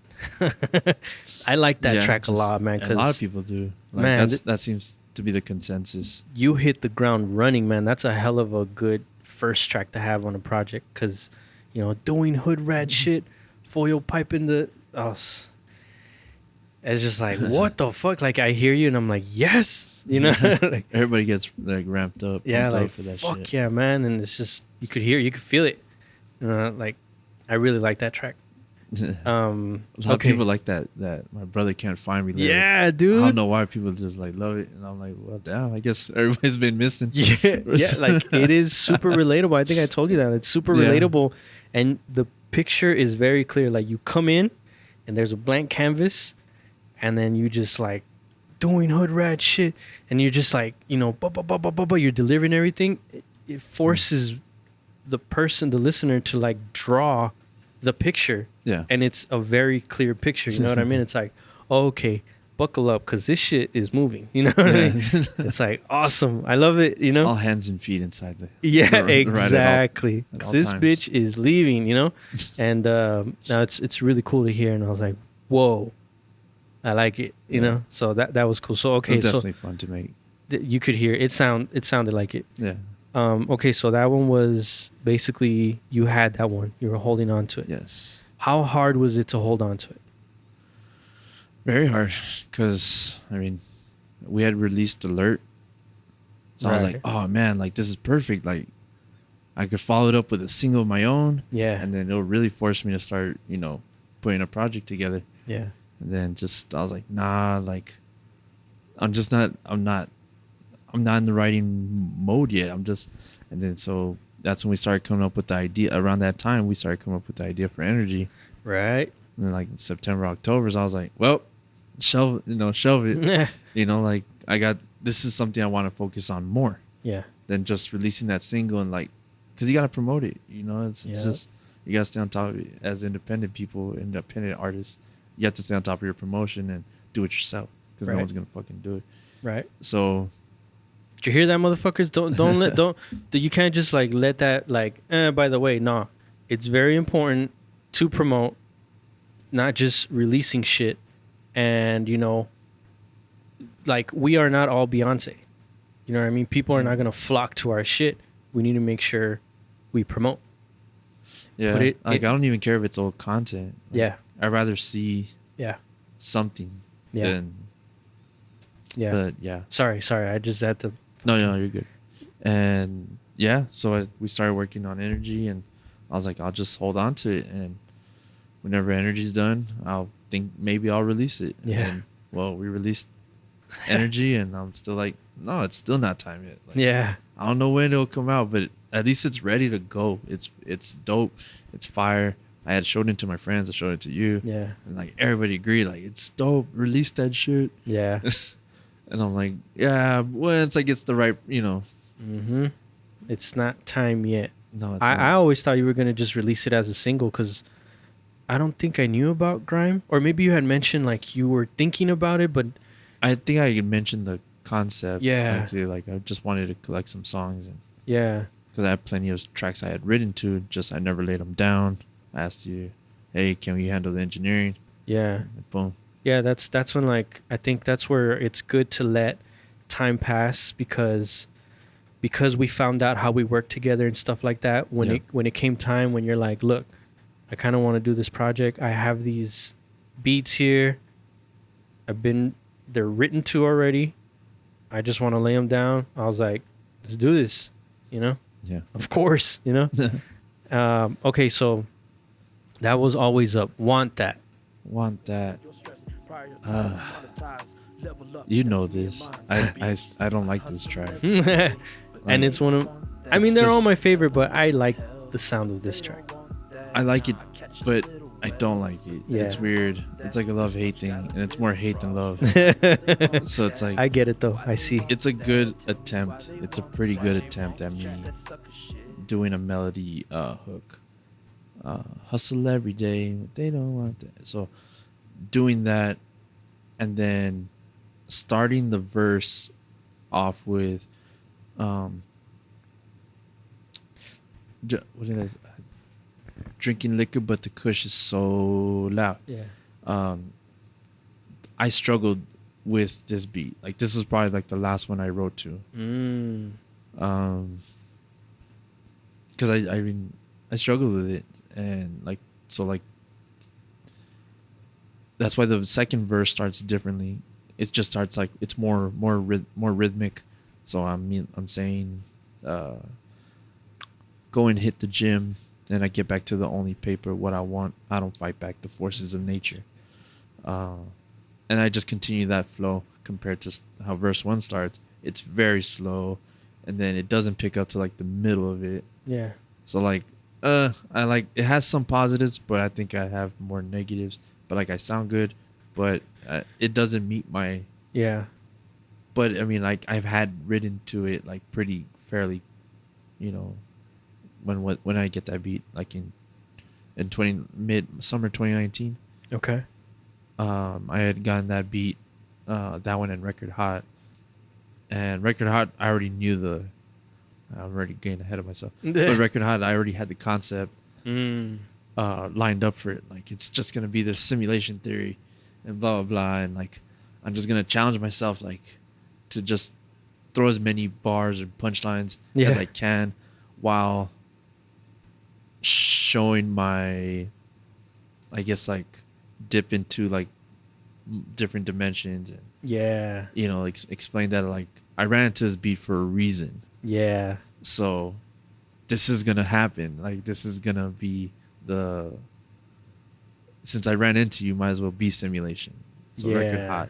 I like that track a lot, man. A lot of people do. Like, man, that seems to be the consensus. You hit the ground running, man. That's a hell of a good first track to have on a project, because, doing hood rat shit, foil pipe in the... it's just like, what the fuck? Like, I hear you and I'm like, yes, like, everybody gets like ramped up, like, for that fuck shit. Yeah, man. And it's just, you could feel it. Like, I really like that track. A lot of people like that My Brother Can't Find Me lyric. Yeah, dude. I don't know why people just like love it, and I'm like, well, damn, I guess everybody's been missing. Yeah, like, it is super relatable. I think I told you that. It's super relatable, and the picture is very clear. Like, you come in and there's a blank canvas, and then you just like doing hood rat shit, and you're just like, you're delivering everything. It forces the listener to like draw the picture. Yeah. And it's a very clear picture. You know what I mean? It's like, okay, buckle up, because this shit is moving. You know what I mean? It's like, awesome. I love it, All hands and feet inside the... Yeah, exactly. Because this bitch is leaving, And now it's really cool to hear. And I was like, whoa. I like it. You know, so that was cool. So okay, it was definitely fun to make. You could hear it. It sounded like it. Yeah. Okay, so that one was basically you had that one. You were holding on to it. Yes. How hard was it to hold on to it? Very hard, because I mean, we had released Alert, so I was like, oh man, like this is perfect. Like I could follow it up with a single of my own. Yeah. And then it'll really force me to start, putting a project together. Yeah. And then I was like, nah, like I'm not in the writing mode yet. And then so that's when we started coming up with the idea. Around that time, we started coming up with the idea for Energy. Right. And then like in September, October, so I was like, well, shelve it. Like this is something I want to focus on more. Yeah. Than just releasing that single and like, because you got to promote it. It's just, you got to stay on top of it. As independent people, independent artists, you have to stay on top of your promotion and do it yourself, because no one's going to fucking do it. Right. So. Did you hear that, motherfuckers? You can't just like let that like, by the way, nah. It's very important to promote, not just releasing shit. And, like we are not all Beyonce. You know what I mean? People are not going to flock to our shit. We need to make sure we promote. Yeah. I don't even care if it's old content. Like, yeah. I'd rather see something than. Yeah. But yeah. Sorry. I just had to. No, you're good. And yeah, so we started working on Energy, and I was like, I'll just hold on to it. And whenever Energy's done, I'll think maybe I'll release it. Yeah. And, well, we released Energy, and I'm still like, no, it's still not time yet. Like, yeah. I don't know when it'll come out, but at least it's ready to go. It's dope. It's fire. I had showed it to my friends. I showed it to you. Yeah. And like everybody agreed, like it's dope. Release that shit. Yeah. And I'm like, yeah, once I get the right, Mm-hmm. It's not time yet. No, it's not. I always thought you were going to just release it as a single, because I don't think I knew about Grime. Or maybe you had mentioned like you were thinking about it, but... I think I had mentioned the concept. Yeah. Like I just wanted to collect some songs. And yeah. Because I had plenty of tracks I had written to, just I never laid them down. I asked you, hey, can we handle the engineering? Yeah. And boom. Yeah, that's when like I think that's where it's good to let time pass, because we found out how we work together and stuff like that. When it came time, when you're like, look, I kind of want to do this project. I have these beats here. They're written to already. I just want to lay them down. I was like, let's do this, Yeah. Of course, Okay, so that was Always Up. Want That. You know this. I don't like this track. And it's one of, I mean, they're all my favorite, but I like the sound of this track. I like it, but I don't like it. Yeah. It's weird. It's like a love-hate thing, and it's more hate than love. So it's like, I get it though. I see. It's a good attempt. It's a pretty good attempt at me doing a melody hook. Hustle every day. They don't want that. So doing that, and then starting the verse off with what did I say? Drinking liquor, but the kush is so loud. Yeah. I struggled with this beat. Like this was probably like the last one I wrote to. Because I struggled with it, and like that's why the second verse starts differently. It just starts like it's more rhythmic. So I'm saying, go and hit the gym. Then I get back to the only paper, what I want. I don't fight back the forces of nature. And I just continue that flow compared to how verse 1 starts. It's very slow, and then it doesn't pick up to like the middle of it. Yeah. So like, I like, it has some positives, but I think I have more negatives. But like, I sound good, but it doesn't meet my. Yeah. But I mean, like I've had written to it like pretty fairly, when I get that beat, like in summer 2019. Okay. I had gotten that beat, that one in Record Hot, and Record Hot I already knew I'm already getting ahead of myself. But Record Hot, I already had the concept lined up for it. Like it's just gonna be this simulation theory, and blah blah blah, and like I'm just gonna challenge myself like to just throw as many bars or punchlines as I can while showing my, I guess, like dip into like different dimensions and you know, like explain that like I ran into this beat for a reason. Yeah. So this is gonna happen. Like this is gonna be the, since I ran into you, might as well be simulation. So record hot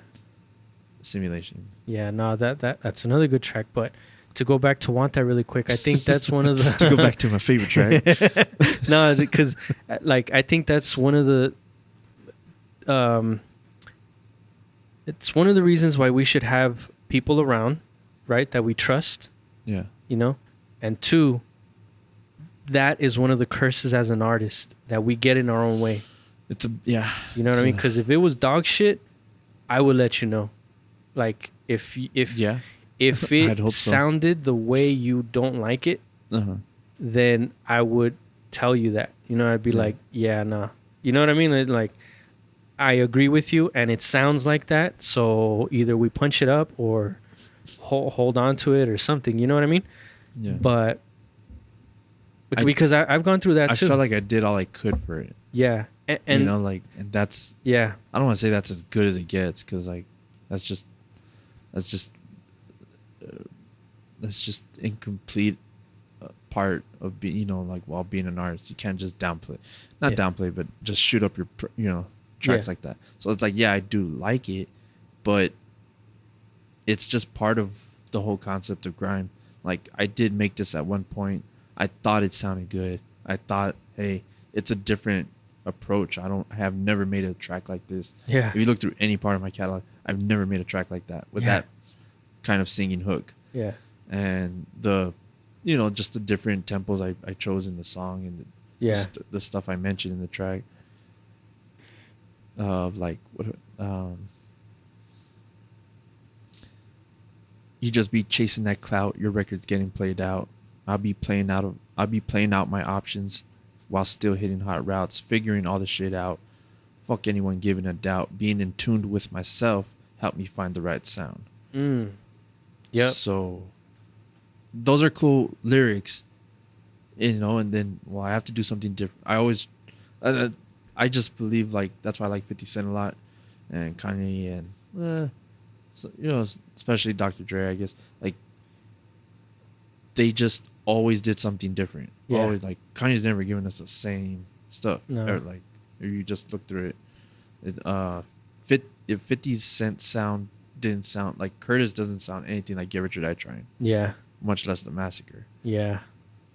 simulation. Yeah, no, that's another good track. But to go back to Want That really quick, I think that's one of the to go back to my favorite track. No, because like I think that's one of the it's one of the reasons why we should have people around, right, that we trust. Yeah. You know? And two, that is one of the curses as an artist, that we get in our own way. It's a, yeah. You know what I mean? Because if it was dog shit, I would let you know. Like if it sounded the way you don't like it, then I would tell you that. You know, I'd be like, yeah, nah. You know what I mean? Like, I agree with you, and it sounds like that. So either we punch it up or hold on to it or something. You know what I mean? Yeah. But because I've gone through that too. I felt like I did all I could for it. Yeah. And you know, like, and that's, I don't want to say that's as good as it gets, because like that's just incomplete part of being, you know, like while being an artist. You can't just downplay, but just shoot up your, you know, tracks like that. So it's like, I do like it, but it's just part of the whole concept of grime. Like, I did make this at one point. I thought it sounded good. I thought, hey, it's a different approach. I have never made a track like this. Yeah. If you look through any part of my catalog, I've never made a track like that with that kind of singing hook. Yeah. And the, you know, just the different tempos I chose in the song, and the stuff I mentioned in the track of like you just be chasing that clout, your record's getting played out. I'll be playing out my options while still hitting hot routes, figuring all the shit out. Fuck anyone giving a doubt. Being in tune with myself helped me find the right sound. Yeah. So those are cool lyrics, you know. And then, well, I have to do something different. I just believe, like, that's why I like 50 Cent a lot, and Kanye, and so, you know, especially Dr. Dre, I guess. Like, they just always did something different. Yeah. Always, like, Kanye's never given us the same stuff. No. Or like, or you just look through it. If 50 Cent sound didn't sound like, Curtis doesn't sound anything like Get Rich or Die Trying. Yeah. Much less The Massacre. Yeah.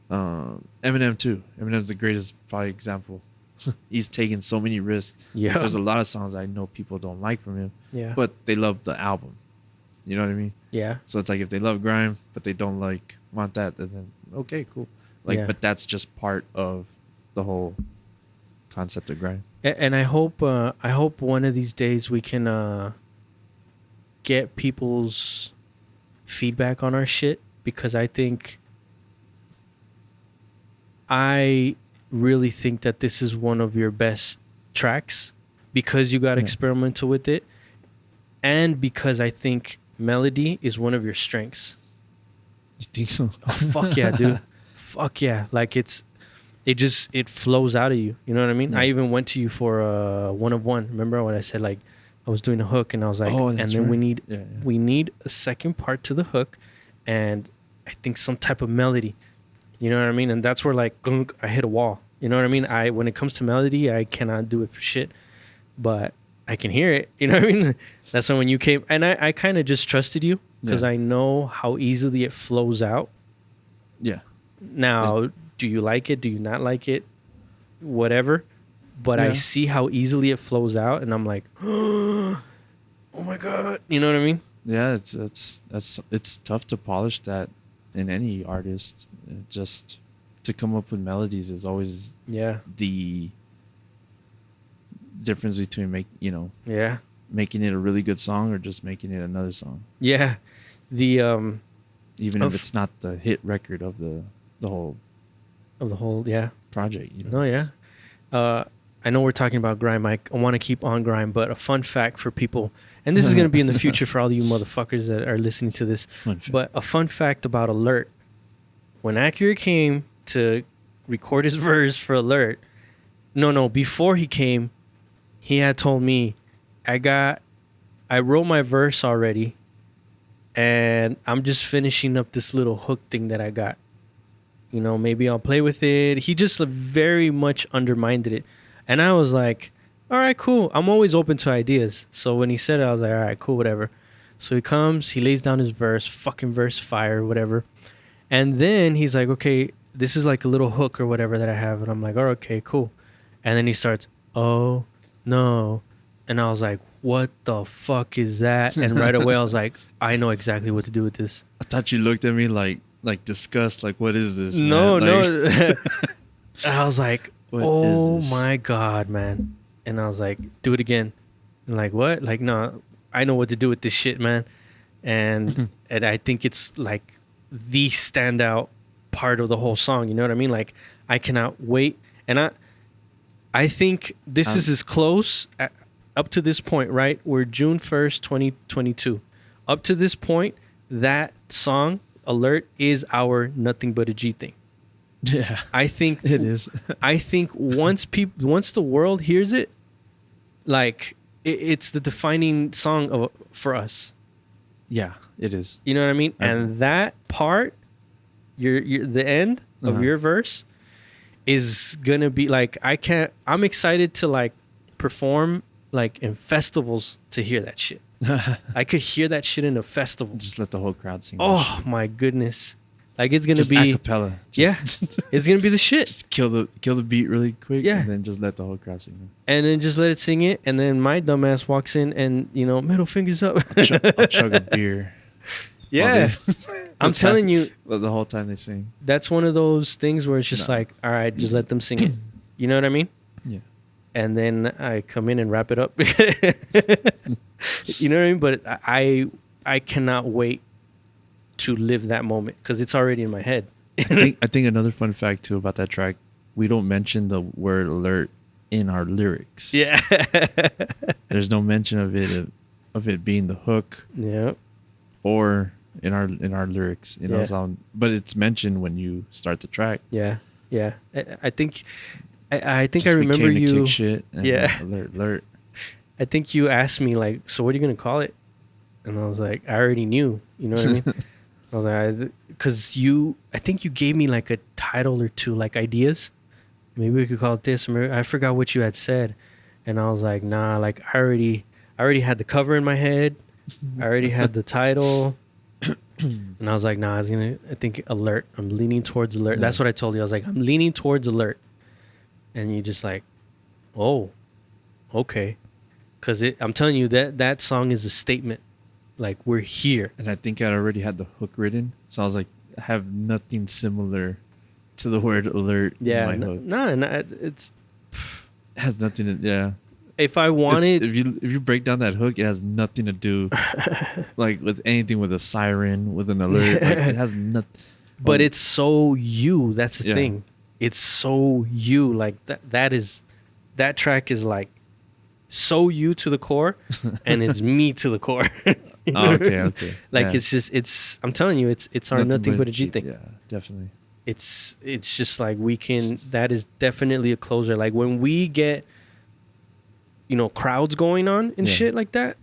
Eminem too. Eminem's the greatest probably example. He's taken so many risks. Yeah. There's a lot of songs I know people don't like from him. Yeah. But they love the album. You know what I mean? Yeah. So it's like, if they love grime but they don't want that, then okay, cool. Like, but that's just part of the whole concept of grime. And I hope one of these days we can get people's feedback on our shit, because I really think that this is one of your best tracks, because you got experimental with it, and because I think melody is one of your strengths. You think so? Oh, fuck yeah, dude. Fuck yeah. Like, it flows out of you. You know what I mean? Yeah. I even went to you for one of one. Remember when I said, like, I was doing a hook and I was like, and then right. we need a second part to the hook, and I think some type of melody. You know what I mean? And that's where, like, I hit a wall. You know what I mean? When it comes to melody, I cannot do it for shit, but I can hear it. You know what I mean? That's when you came, and I kind of just trusted you, because I know how easily it flows out. Yeah. Now, do you like it? Do you not like it? Whatever. But I see how easily it flows out, and I'm like, oh my God. You know what I mean? Yeah, it's tough to polish that in any artist. Just to come up with melodies is always the difference between making it a really good song or just making it another song. Yeah. Even if it's not the hit record of the whole project, you know. No, yeah. I know we're talking about grime. I want to keep on grime, but a fun fact for people, and this is going to be in the future for all you motherfuckers that are listening to this. But a fun fact about Alert: when Ackurett came to record his verse for Alert, before he came, he had told me, I wrote my verse already, and I'm just finishing up this little hook thing that I got. Maybe I'll play with it. He just very much undermined it. And I was like, all right, cool. I'm always open to ideas. So when he said it, I was like, all right, cool, whatever. So he comes, he lays down his verse, fucking verse fire, whatever. And then he's like, okay, this is like a little hook or whatever that I have. And I'm like, oh, okay, cool. And then he starts, oh, no. And I was like, what the fuck is that? And right away, I was like, I know exactly what to do with this. I thought you looked at me like disgust, like, what is this? No, man? no. I was like, oh my God, man. And I was like, do it again. And like, what? Like, no, I know what to do with this shit, man. And and I think it's like the standout part of the whole song. You know what I mean? Like, I cannot wait. And I think this is as close up to this point, right? We're June 1st, 2022. Up to this point, that song, Alert, is our Nothing But a G thing. Yeah, I think it is. I think once the world hears it, like it's the defining song for us. Yeah, it is. You know what I mean? And that part, the end of your verse, is gonna be like I'm excited to like perform like in festivals to hear that shit. I could hear that shit in a festival. Just let the whole crowd sing. Oh my goodness. Like it's gonna just be acapella. It's gonna be the shit. Just kill the beat really quick, and then just let the whole crowd sing. And then just let it sing it, and then my dumbass walks in and middle fingers up. I'll chug a beer. Yeah, I'm telling you, the whole time they sing. That's one of those things where it's just like, all right, just let them sing it. You know what I mean? Yeah. And then I come in and wrap it up. You know what I mean? But I cannot wait to live that moment because it's already in my head. I think another fun fact too about that track, we don't mention the word alert in our lyrics. Yeah. There's no mention of it being the hook. Yeah. Or in our lyrics, song, but it's mentioned when you start the track. Yeah. Yeah. I think I remember you kick shit and alert. I think you asked me like, so what are you gonna call it? And I was like, I already knew. You know what I mean? I was like, because I think you gave me like a title or two, like ideas. Maybe we could call it this. I forgot what you had said, and I was like, nah, like I already had the cover in my head. I already had the title, and I was like, nah, I think Alert. I'm leaning towards Alert. Yeah. That's what I told you. I was like, I'm leaning towards Alert, and you just like, oh, okay. Because I'm telling you that song is a statement. Like, we're here. And I think I already had the hook written. So I was like, I have nothing similar to the word alert in my hook. No, it's... It has nothing to... Yeah. If I wanted... If you break down that hook, it has nothing to do like with anything with a siren, with an alert. Like, it has nothing... But it's so you. That's the thing. It's so you. Like, that track is like so you to the core, and it's me to the core. You know? Okay. Like it's I'm telling you, it's our nothing but a G thing. Yeah, definitely. It's just like that is definitely a closer. Like when we get crowds going on and shit like that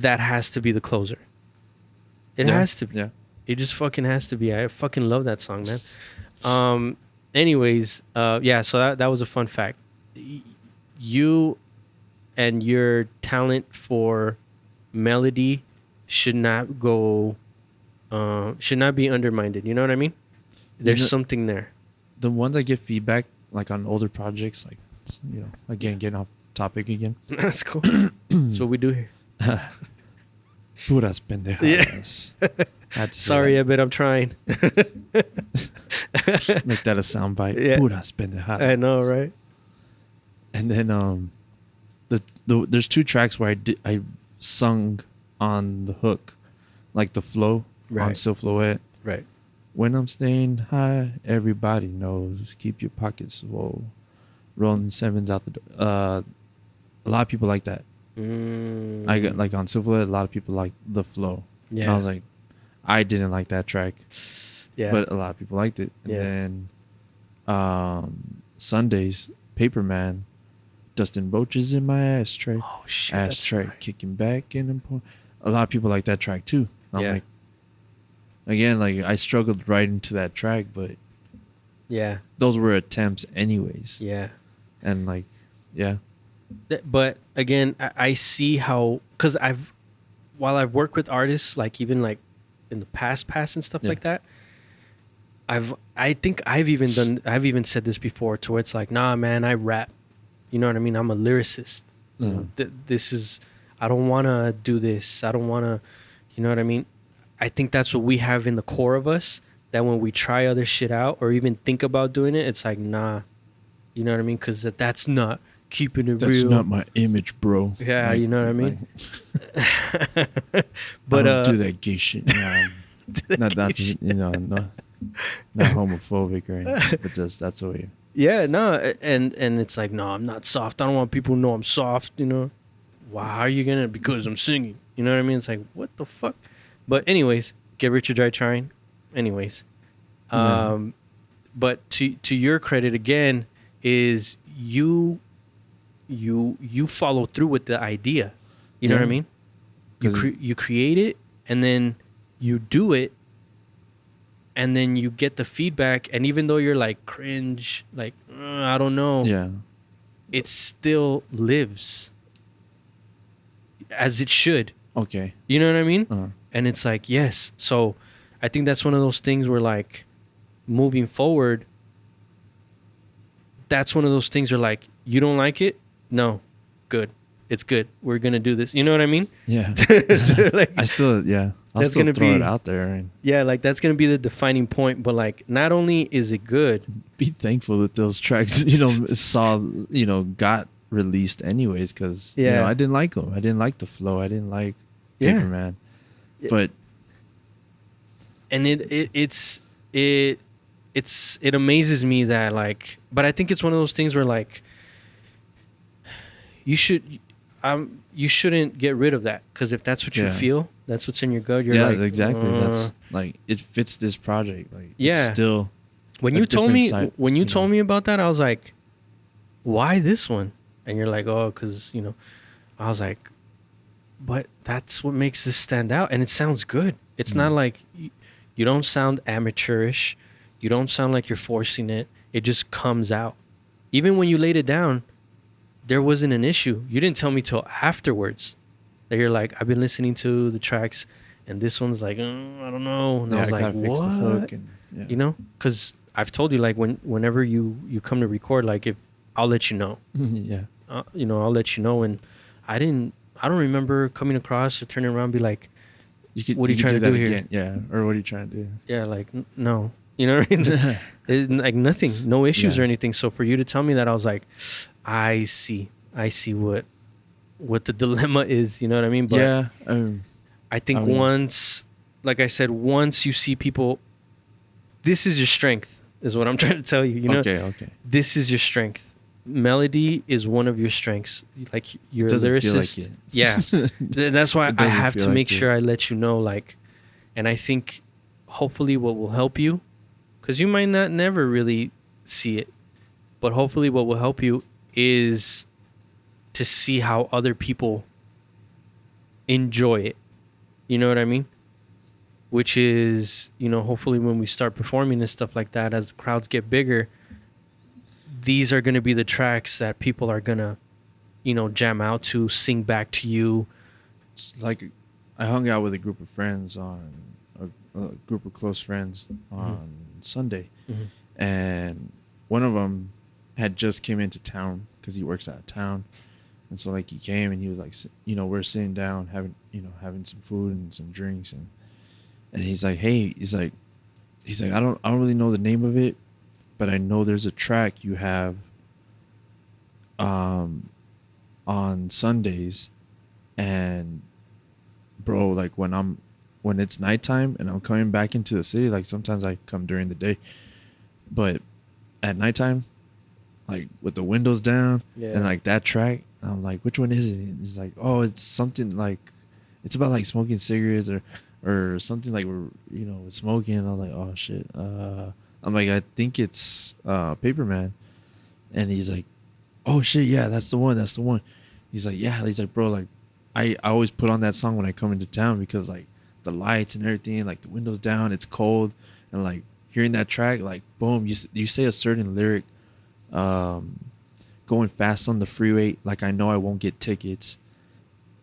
has to be the closer. It has to be. Yeah. It just fucking has to be. I fucking love that song, man. Anyways, so that was a fun fact. You and your talent for melody should not be undermined. You know what I mean? There's something there. The ones I get feedback like on older projects, like again getting off topic again. That's cool. That's what we do here. Puras pendejadas. Yeah. Sorry, I bet I'm trying. Make that a soundbite. Yeah. Puras pendejadas. I know, right? And then there's two tracks where I sung on the hook, like the flow on Silhouette. Right. When I'm staying high, everybody knows. Keep your pockets swole. rolling sevens out the door. A lot of people like that. I got like on Civil Ed, a lot of people like the flow. Yeah. And I was like, I didn't like that track. Yeah. But a lot of people liked it. And then Sundays, Paper Man, Dustin Roaches in my ashtray. Oh shit. Ashtray, right. Kicking back in. A lot of people like that track too. I'm like, again, like I struggled right into that track, but yeah, those were attempts anyways. Yeah. And like, yeah. But again, I see how, because while I've worked with artists, like even like in the past and stuff like that, I think I've even said this before to where it's like, nah, man, I rap. You know what I mean? I'm a lyricist. This is, I don't want to do this. I don't want to, you know what I mean? I think that's what we have in the core of us, that when we try other shit out or even think about doing it, it's like, nah, you know what I mean? Because that's not keeping it real. That's not my image, bro. Yeah, like, you know what I mean? But I don't do that gay shit. Not homophobic or anything, but just that's the way. Yeah, no, and it's like, no, I'm not soft. I don't want people to know I'm soft, you know? Why are you gonna? Because I'm singing. You know what I mean? It's like, what the fuck? But anyways, get rich or die trying. Anyways. But to your credit again is you follow through with the idea. You know what I mean? You create it, and then you do it, and then you get the feedback, and even though you're like cringe, like I don't know, it still lives as it should. Okay, you know what I mean? Uh-huh. And it's like, yes. So I think that's one of those things where, like, moving forward, that's one of those things where, like, you don't like it? No, good. It's good. We're gonna do this. You know what I mean? Yeah. So, like, I'll still throw it out there. And yeah, like that's gonna be the defining point. But like, not only is it good, be thankful that those tracks, got released anyways. Because I didn't like them. I didn't like the flow. I didn't like Paper Man. But it amazes me that, like, but I think it's one of those things where, like, you shouldn't get rid of that, because if that's what you feel, that's what's in your gut. You're like, exactly. That's like, it fits this project. Like, it's still when you told me told me about that, I was like, why this one? And you're like, oh, because I was like, but that's what makes this stand out, and it sounds good. It's not like you don't sound amateurish. You don't sound like you're forcing it. It just comes out. Even when you laid it down, there wasn't an issue. You didn't tell me till afterwards that you're like, I've been listening to the tracks, and this one's like, I don't know. And I was like, what? Because I've told you, like, whenever you come to record, like, if I'll let you know. I'll let you know. And I don't remember coming across or turning around and be like, what are you trying to do here? Again. Yeah, or what are you trying to do? Yeah, like, no. You know what I mean? It's like nothing, no issues or anything. So for you to tell me that, I was like, I see what the dilemma is. You know what I mean? But I think once, like I said, once you see people, this is your strength, is what I'm trying to tell you. You know? Okay. This is your strength. Melody is one of your strengths. Like, you're a lyricist. Feel like it. Yeah. That's why I have to make sure I let you know, like, and I think hopefully what will help you, because you might not never really see it, but hopefully what will help you is to see how other people enjoy it. You know what I mean? Which is, hopefully when we start performing and stuff like that, as the crowds get bigger, these are going to be the tracks that people are going to, jam out to, sing back to you. Like, I hung out with a group of friends a group of close friends on Sunday. And one of them had just came into town because he works out of town. And so, like, he came and he was like, we're sitting down having some food and some drinks. And he's like, hey, he's like, I don't really know the name of it, but I know there's a track you have on Sundays. And bro, like, when it's nighttime and I'm coming back into the city, like, sometimes I come during the day, but at nighttime, like with the windows down, Yeah. and like that track. I'm like, which one is it? And he's like, oh, it's something like, it's about like smoking cigarettes or something like we're smoking. And I'm like, oh shit. I'm like, I think it's Paper Man, and he's like, oh shit, yeah, that's the one. That's the one. He's like, yeah. He's like, bro, like, I always put on that song when I come into town because like the lights and everything, like the windows down, it's cold, and like hearing that track, like boom, you say a certain lyric, going fast on the freeway, like I know I won't get tickets.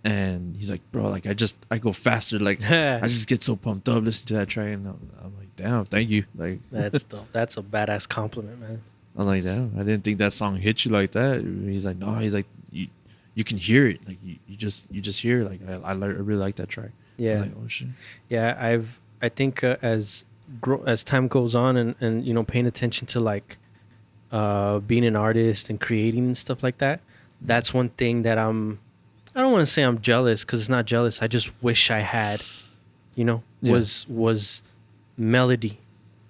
And he's like, bro, like I go faster, like I just get so pumped up listening to that track, and I'm like, damn, thank you, like That's dope. That's a badass compliment, man. I'm like, damn, I didn't think that song hit you like that. He's like, no, he's like, you can hear it, like you just hear it. Like I really like that track. Yeah. I was like, oh shit. Yeah, I think as time goes on and paying attention to like being an artist and creating and stuff like that, that's one thing that I don't want to say I'm jealous, because it's not jealous. I just wish I had, was melody,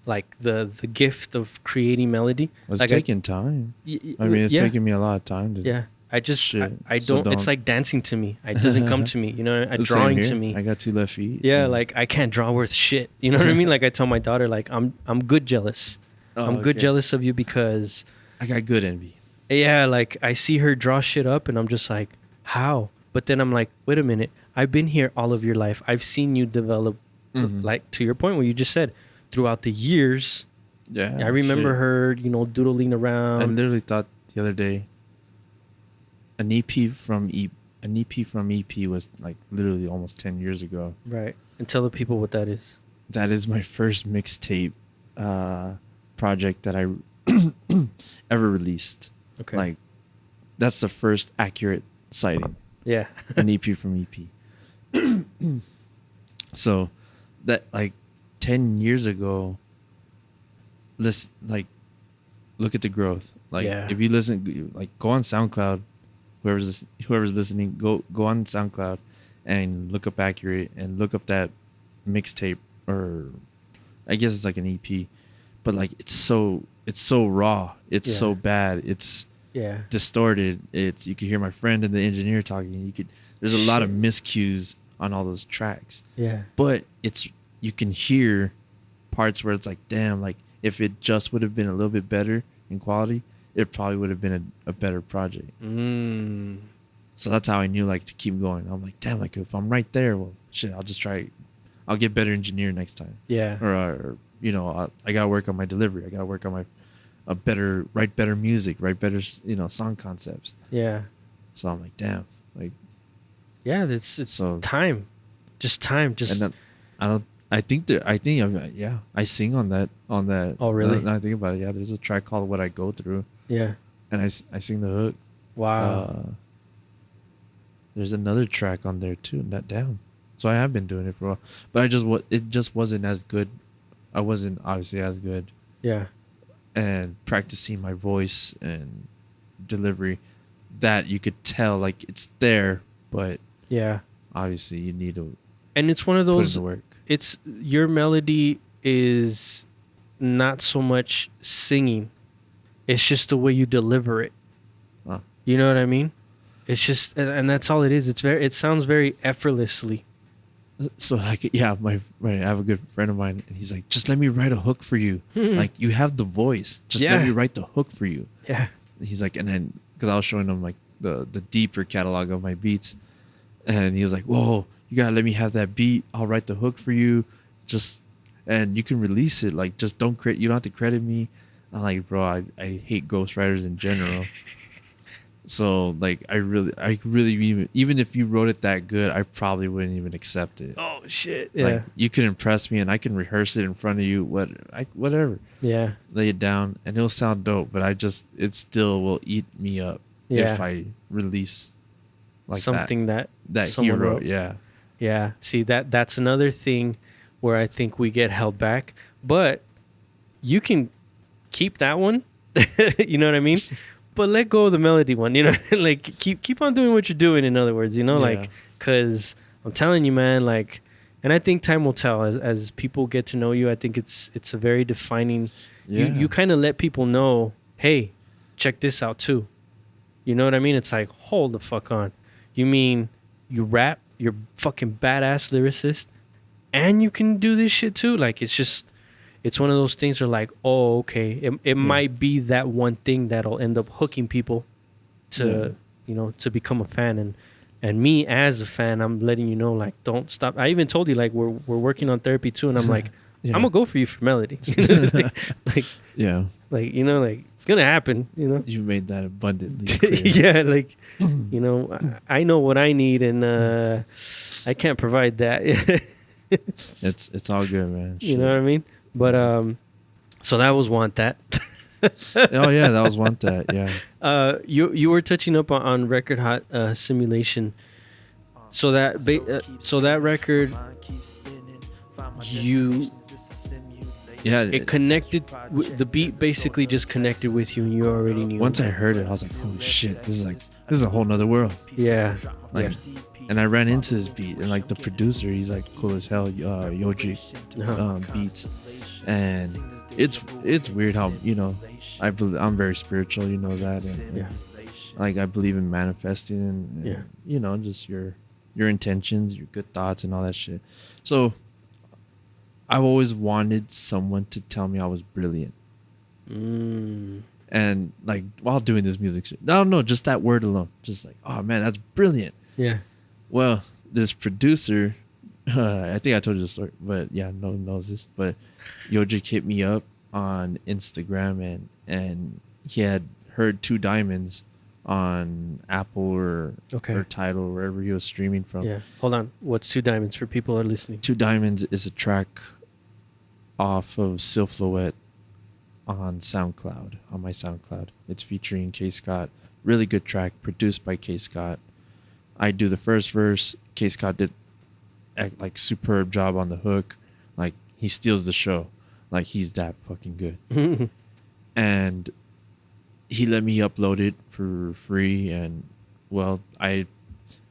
like the gift of creating melody. It's like taking time. I mean, it's taking me a lot of time to. Yeah, I just shit. I So don't. It's like dancing to me. It doesn't come to me. The same drawing here. to me. I got 2 left feet. Yeah, like I can't draw worth shit. You know what I mean? Like I tell my daughter, like I'm good jealous. I'm good jealous of you because I got good envy. yeah, like I see her draw shit up and I'm just like, how? But then I'm like, wait a minute. I've been here all of your life. I've seen you develop, like to your point where you just said, throughout the years. Yeah. I remember her, doodling around. I literally thought the other day, an EP from EP was like literally almost 10 years ago. Right. And tell the people what that is. That is my first mixtape project that I ever released. Okay. Like, that's the first Ackurett sighting. Yeah. An EP from EP. So, that like 10 years ago, look at the growth. Like, if you listen, like, go on SoundCloud. Whoever's listening, go on SoundCloud and look up Ackurett and look up that mixtape, or I guess it's like an EP, but like it's so raw, it's so bad, it's distorted. You could hear my friend and the engineer talking. There's a lot of miscues on all those tracks. Yeah, but you can hear parts where it's like, damn, like if it just would have been a little bit better in quality, it probably would have been a better project. So that's how I knew like to keep going. I'm like, damn, like if I'm right there, well, shit, I'll just try. I'll get better engineer next time. Yeah. Or I gotta work on my delivery. I gotta work on write better music, write better song concepts. Yeah. So I'm like, damn, like. Yeah, it's time, just time, just. And then, I sing on that. Oh really? Now I think about it. Yeah, there's a track called "What I Go Through." Yeah. And I sing the hook. Wow. There's another track on there too. Not down. So I have been doing it for a while, but it just wasn't as good. I wasn't obviously as good. Yeah. And practicing my voice and delivery, that you could tell like it's there, but yeah, obviously you need to. And it's one of those. Put in the work. It's your melody is not so much singing; it's just the way you deliver it. Huh. You know what I mean? It's just, and that's all it is. It sounds very effortlessly. So like, yeah, I have a good friend of mine, and he's like, just let me write a hook for you. Like, you have the voice. Just let me write the hook for you. Yeah. He's like, and then, because I was showing him like the deeper catalog of my beats, and he was like, whoa, you gotta let me have that beat. I'll write the hook for you. And you can release it. Like, just you don't have to credit me. I'm like, bro, I hate ghostwriters in general. So like I really even if you wrote it that good, I probably wouldn't even accept it. Oh shit! Yeah, like, you can impress me and I can rehearse it in front of you. Whatever. Yeah, lay it down and it'll sound dope. But it still will eat me up if I release like something that he wrote. Yeah, yeah. See that's another thing where I think we get held back. But you can keep that one. You know what I mean? But let go of the melody one, like keep on doing what you're doing. In other words, like, cause I'm telling you, man, like, and I think time will tell as people get to know you. I think it's a very defining. Yeah. You kind of let people know, hey, check this out too. You know what I mean? It's like, hold the fuck on. You mean you rap, you're fucking badass lyricist, and you can do this shit too? Like, it's one of those things where like, oh, okay, it might be that one thing that'll end up hooking people to, to become a fan. And me as a fan, I'm letting you know, like, don't stop. I even told you, like, we're working on therapy too, and I'm like, I'm gonna go for you for melody. like, yeah. Like, like it's gonna happen, You made that abundantly clear. Yeah, like, I know what I need, and I can't provide that. It's all good, man. You know what I mean? But so that was Want That. Oh yeah, that was Want That. Yeah. You were touching up on Record Hot Simulation. So that record, it connected. The beat basically just connected with you, and you already knew. Once I heard it, I was like, "Holy shit! This is a whole nother world." Yeah. Like, and I ran into this beat, and like the producer, he's like cool as hell. Yoji beats, and it's weird how I'm very spiritual, that, and like I believe in manifesting and just your intentions, your good thoughts, and all that shit. So I've always wanted someone to tell me I was brilliant. And like while doing this music shit, I don't know, just that word alone, just like, oh man, that's brilliant. Yeah. Well, this producer, I think I told you the story, but yeah, no one knows this. But Yojic hit me up on Instagram, and he had heard Two Diamonds on Apple or Tidal, wherever he was streaming from. Yeah. Hold on. What's Two Diamonds for people who are listening? Two Diamonds is a track off of Silhouette on SoundCloud, on my SoundCloud. It's featuring K. Scott. Really good track, produced by K. Scott. I do the first verse. K. Scott did like superb job on the hook. Like he steals the show. Like he's that fucking good. And he let me upload it for free. And well,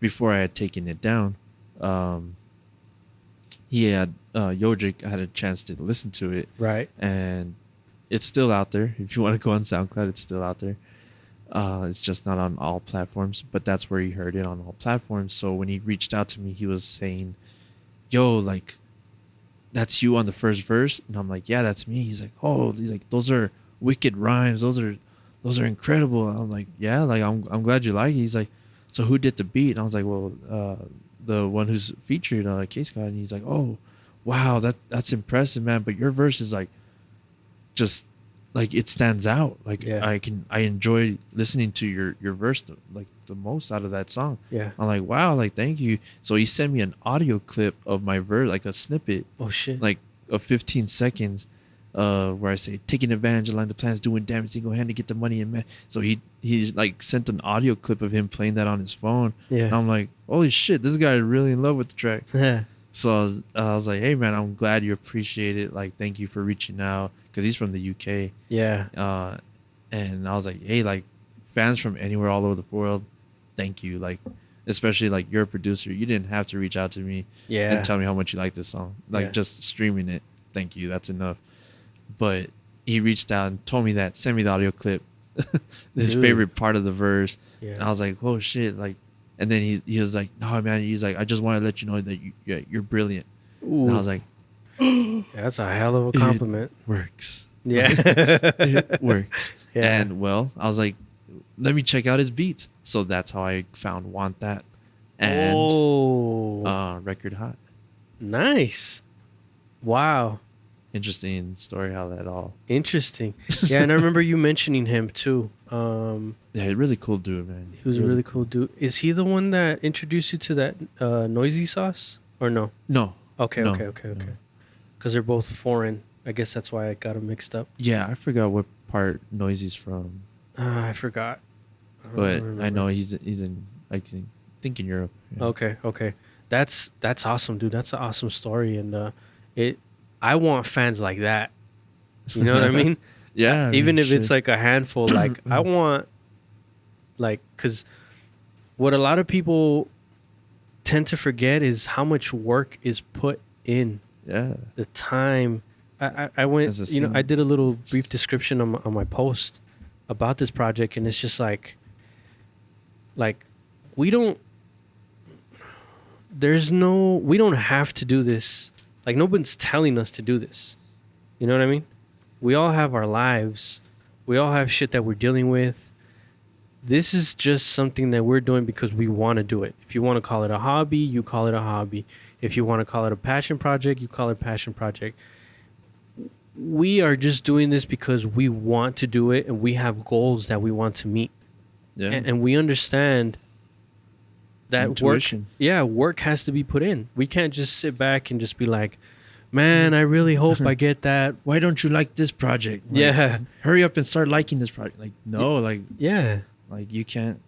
before I had taken it down, Yojic had a chance to listen to it. Right. And it's still out there. If you want to go on SoundCloud, it's still out there. It's just not on all platforms, but that's where he heard it, on all platforms. So when he reached out to me, he was saying, yo, like, that's you on the first verse? And I'm like, yeah, that's me. He's like, those are wicked rhymes. Those are incredible. And I'm like, yeah, like, I'm glad you like it. He's like, so who did the beat? And I was like, well, the one who's featured, K. Scott. And he's like, oh, wow, that's impressive, man. But your verse is like, just like it stands out. Like I enjoy listening to your verse the most out of that song. Yeah. I'm like, wow, like thank you. So he sent me an audio clip of my verse, like a snippet. Oh shit. Like of 15 seconds, where I say taking advantage, align the plans, doing damage, single hand to get the money and man. So he like sent an audio clip of him playing that on his phone. Yeah. And I'm like, holy shit, this guy is really in love with the track. Yeah. So I was like, hey man, I'm glad you appreciate it. Like, thank you for reaching out, because he's from the UK. Yeah. And I was like, hey, like fans from anywhere all over the world, thank you. Like, especially like you're a producer, you didn't have to reach out to me and tell me how much you like this song. Like just streaming it, thank you, that's enough. But he reached out and told me that, sent me the audio clip, his favorite part of the verse. Yeah. And I was like, oh shit, like. And then he was like, no, man. He's like, I just want to let you know that you're brilliant. Ooh. And I was like, that's a hell of a compliment. It works. Yeah. It works. Yeah. And well, I was like, let me check out his beats. So that's how I found Want That and Record Hot. Nice. Wow. Interesting story how that all. Interesting. Yeah, and I remember you mentioning him too. Yeah, really cool dude, man. He was a really cool dude. Is he the one that introduced you to that noisy sauce or no? No. Okay. Because they're both foreign. I guess that's why I got them mixed up. Yeah, I forgot what part Noisy's from. I forgot. But I know he's in, I think in Europe. Yeah. Okay. That's awesome, dude. That's an awesome story, and I want fans like that. You know what I mean? Yeah. Even if it's like a handful, like I want, like, because what a lot of people tend to forget is how much work is put in. Yeah. The time. I went, I did a little brief description on my post, about this project, and it's just like we don't we don't have to do this. Like, nobody's telling us to do this. You know what I mean? We all have our lives. We all have shit that we're dealing with. This is just something that we're doing because we want to do it. If you want to call it a hobby, you call it a hobby. If you want to call it a passion project, you call it a passion project. We are just doing this because we want to do it, and we have goals that we want to meet. Yeah. And we understand that intuition. Work has to be put in. We can't just sit back and just be like, man, I really hope I get that. Why don't you like this project? Like, hurry up and start liking this project. Like, no, like, like you can't.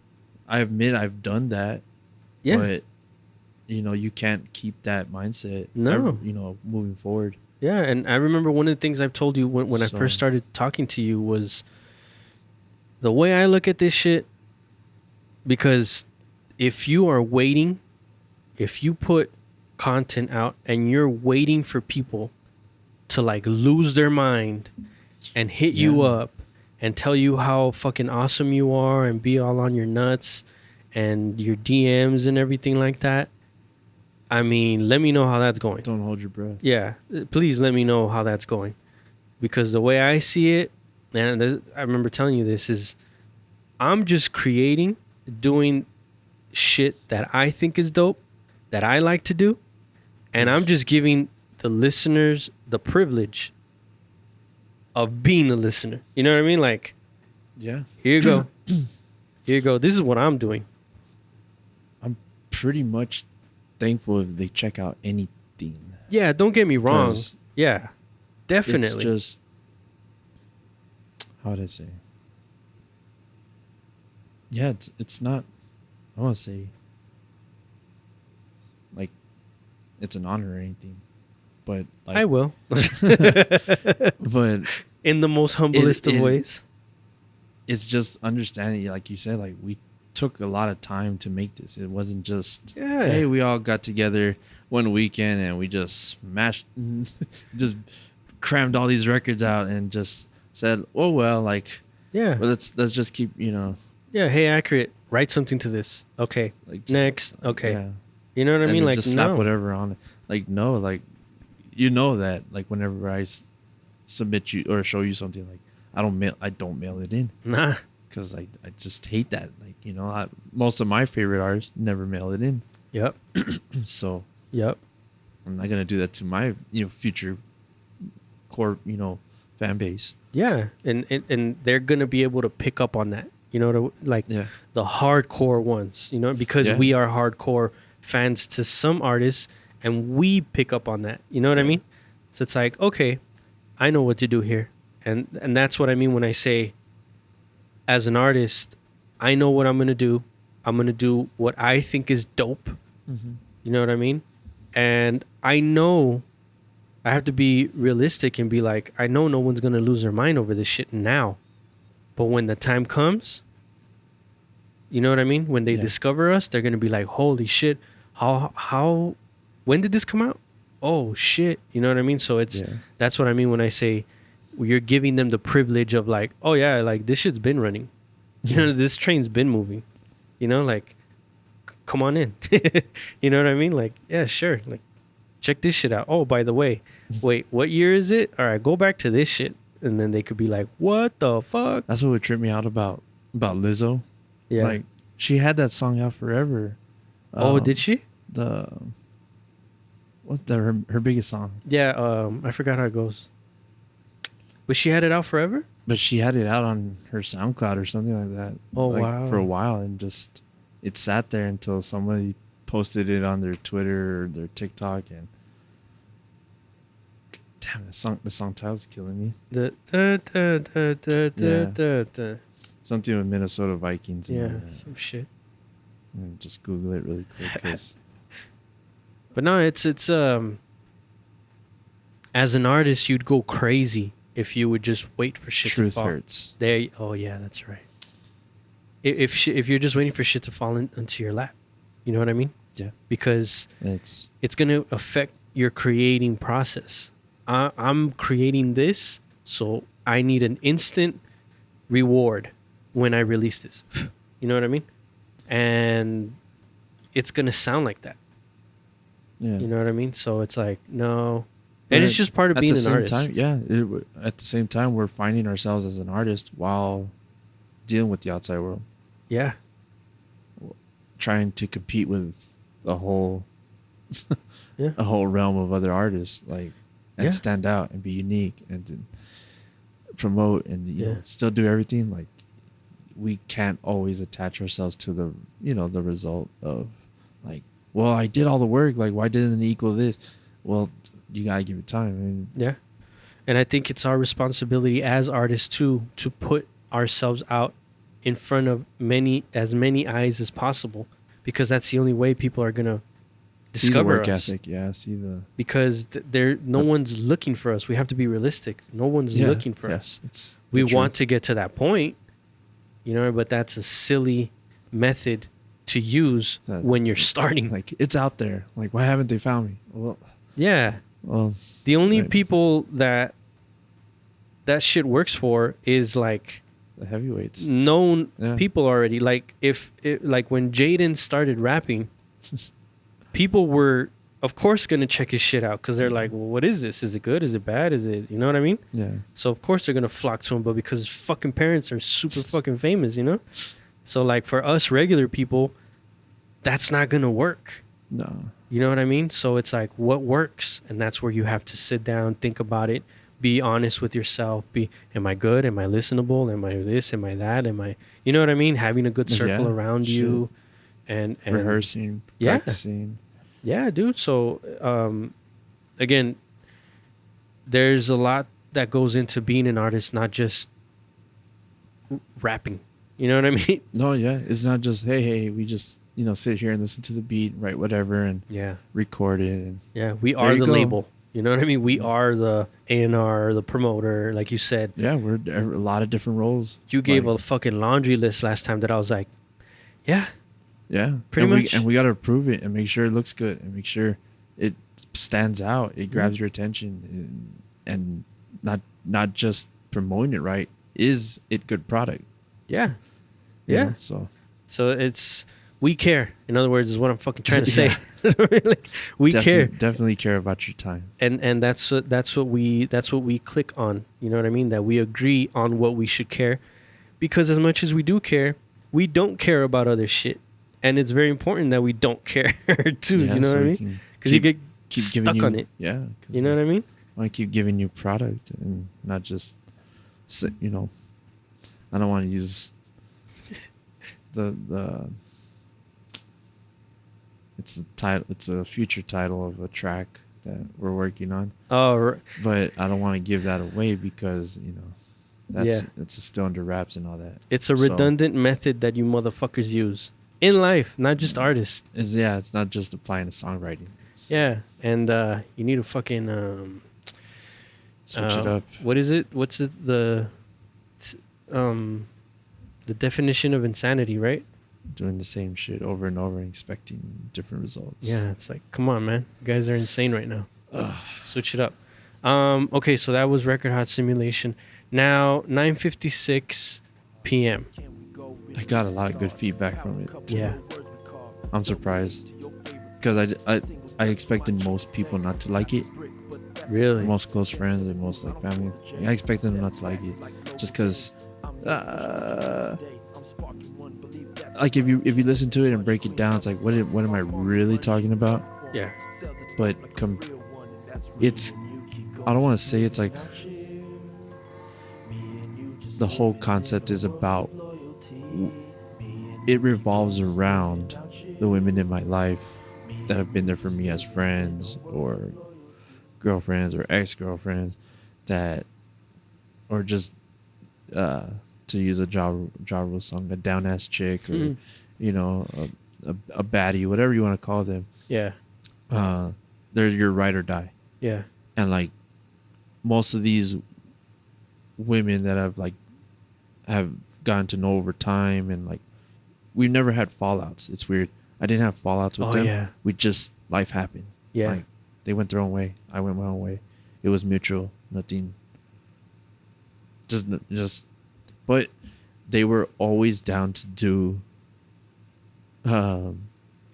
I admit I've done that. Yeah. But, you can't keep that mindset. No. Moving forward. Yeah. And I remember one of the things I've told you when I first started talking to you was the way I look at this shit, because if you are waiting, if you put content out and you're waiting for people to like lose their mind and hit you up and tell you how fucking awesome you are and be all on your nuts and your DMs and everything like that, I mean, let me know how that's going. Don't hold your breath. Yeah, please let me know how that's going, because the way I see it, and I remember telling you this, is I'm just doing shit that I think is dope, that I like to do, and I'm just giving the listeners the privilege of being a listener. You know what I mean? Like, here you go. Here you go. This is what I'm doing. I'm pretty much thankful if they check out anything. Yeah, don't get me wrong. Yeah, definitely. It's just, how would I say? Yeah, it's not, I want to say, like, it's an honor or anything, but like, I will. But in the most humblest of ways. It's just understanding, like you said, like, we took a lot of time to make this. It wasn't just, hey, we all got together one weekend and we just just crammed all these records out and just said, oh well, like, well, let's just keep, hey, Ackurett, write something to this. Okay. Like, next. Okay. Yeah. You know what I mean? Like, just slap whatever on it. Like, no, like, that, like, whenever I submit you or show you something, like, I don't mail it in. Nah. Because I just hate that. Like, most of my favorite artists never mail it in. Yep. So. Yep. I'm not gonna do that to my future core fan base. Yeah, and they're gonna be able to pick up on that. The hardcore ones. Because we are hardcore fans to some artists, and we pick up on that. You know what I mean? So it's like, okay, I know what to do here, and that's what I mean when I say, as an artist, I know what I'm gonna do. I'm gonna do what I think is dope. Mm-hmm. You know what I mean? And I know I have to be realistic and be like, I know no one's going to lose their mind over this shit now. But when the time comes, you know what I mean? When they discover us, they're going to be like, holy shit, when did this come out? Oh, shit. You know what I mean? So that's what I mean when I say you're giving them the privilege of like, oh yeah, like this shit's been running. This train's been moving. Like, come on in. You know what I mean? Like, yeah, sure. Like, check this shit out. Oh, by the way, wait, what year is it? All right, go back to this shit. And then they could be like, what the fuck? That's what would trip me out about Lizzo. Yeah. Like, she had that song out forever. Did she? What's her biggest song? Yeah, I forgot how it goes. But she had it out forever? But she had it out on her SoundCloud or something like that. Oh, wow. For a while, and just, it sat there until somebody posted it on their Twitter or their TikTok, and damn, the song title's killing me. Something with Minnesota Vikings. Yeah, some shit. Just Google it really quick, cause. But no, it's as an artist, you'd go crazy if you would just wait for shit to fall. Truth hurts. Oh yeah, that's right. If you're just waiting for shit to fall into your lap, you know what I mean? Yeah. Because it's gonna affect your creating process. I'm creating this, so I need an instant reward when I release this. You know what I mean? And it's gonna sound like that. Yeah. You know what I mean? So it's like, no. And it's just part of being an artist. At the same time, we're finding ourselves as an artist while dealing with the outside world. Yeah. Trying to compete with a whole yeah. a whole realm of other artists, like, and stand out and be unique and then promote and you know, still do everything. Like, we can't always attach ourselves to the, you know, the result of like, well, I did all the work, like why didn't it equal this? Well, you gotta give it time. I mean, yeah. And I think it's our responsibility as artists too to put ourselves out in front of as many eyes as possible, because that's the only way people are gonna discover work us. Ethic. Yeah, see the because no one's looking for us. We have to be realistic. No one's looking for us. We want to get to that point, you know, but that's a silly method to use when you're starting. Like, it's out there. Like, why haven't they found me? Well, yeah. Well, the only people that shit works for is like the heavyweights, known people already. Like like when Jaden started rapping, people were of course gonna check his shit out because they're like, well, what is this? Is it good? Is it bad? Is it, you know what I mean? Yeah. So of course they're gonna flock to him, but because his fucking parents are super fucking famous, you know. So like for us regular people, that's not gonna work. No. You know what I mean? So it's like, what works? And that's where you have to sit down, think about it, be honest with yourself. Am I good? Am I listenable? Am I this? Am I that? Am I, you know what I mean? Having a good circle around you and rehearsing, practicing. Yeah, dude. So, again, there's a lot that goes into being an artist, not just rapping. You know what I mean? No, yeah. It's not just, hey, we just, you know, sit here and listen to the beat, write whatever, and record it. And we are the label. You know what I mean? We are the A&R, the promoter, like you said. Yeah, we're a lot of different roles. You gave a fucking laundry list last time that I was like, yeah, pretty much. And we got to approve it and make sure it looks good and make sure it stands out. It grabs your attention and not just promoting it right. Is it good product? Yeah. Yeah. So it's, we care. In other words, is what I'm fucking trying to say. Like, we care. Definitely care about your time. And that's what we click on. You know what I mean? That we agree on what we should care, because as much as we do care, we don't care about other shit, and it's very important that we don't care too. Yeah, you know what I mean? Because you get stuck on it. Yeah. You know what I mean? I want to keep giving you product and not just, you know, I don't want to use the it's a title. It's a future title of a track that we're working on. Oh, but I don't want to give that away because, you know, it's still under wraps and all that. It's a redundant method that you motherfuckers use in life, not just artists. It's not just applying to songwriting. And you need to fucking switch it up. What is it? What's it? The definition of insanity, right? Doing the same shit over and over and expecting different results. Yeah, it's like, come on, man. You guys are insane right now. Switch it up. Okay, so that was Record Hot Simulation. Now, 9:56 p.m. I got a lot of good feedback from it. Yeah. I'm surprised. Because I expected most people not to like it. Really? Most close friends and most like family. I expected them not to like it. Just because... like if you listen to it and break it down, it's like what am I really talking about? Yeah. But it's, I don't want to say it's like the whole concept is about, it revolves around the women in my life that have been there for me as friends or girlfriends or ex-girlfriends that, or just to use a Ja Rule song, a down ass chick, or you know, a baddie, whatever you want to call them. Yeah. They're your ride or die. Yeah. And like most of these women that have gotten to know over time, and like we've never had fallouts. It's weird. I didn't have fallouts with them. Yeah. We just, life happened. Yeah. Like they went their own way. I went my own way. It was mutual. Nothing. Just. but they were always down to do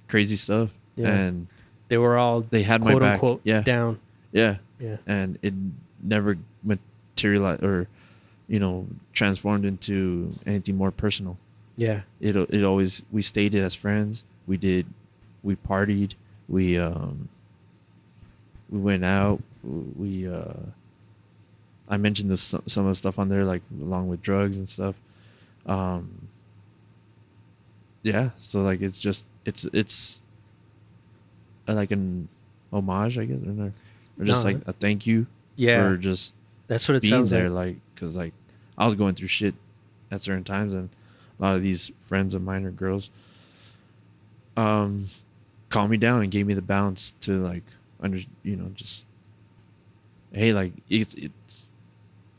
crazy stuff. Yeah. And they were all they had my back. Unquote, down. Yeah. Yeah. And it never materialized or, transformed into anything more personal. Yeah. It always, we stayed as friends. We partied. We went out. I mentioned this, some of the stuff on there, like along with drugs and stuff. Yeah. So like, it's like an homage, I guess, or just like a thank you. Yeah. For just that's what it being sounds there, like. Cause like I was going through shit at certain times, and a lot of these friends of mine or girls, calmed me down and gave me the balance to like just, hey, like it's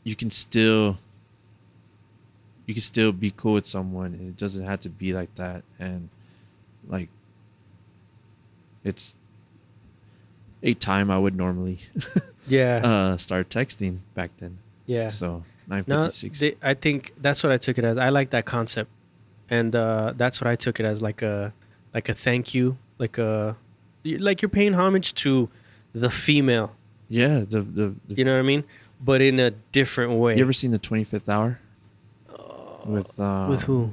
you can still be cool with someone, and it doesn't have to be like that. And like, it's a time I would normally start texting back then. Yeah. So 9:56. No, I think that's what I took it as. I like that concept, and that's what I took it as, like a thank you, like you're paying homage to the female. Yeah, the you know what I mean, but in a different way. You ever seen the 25th Hour? With who?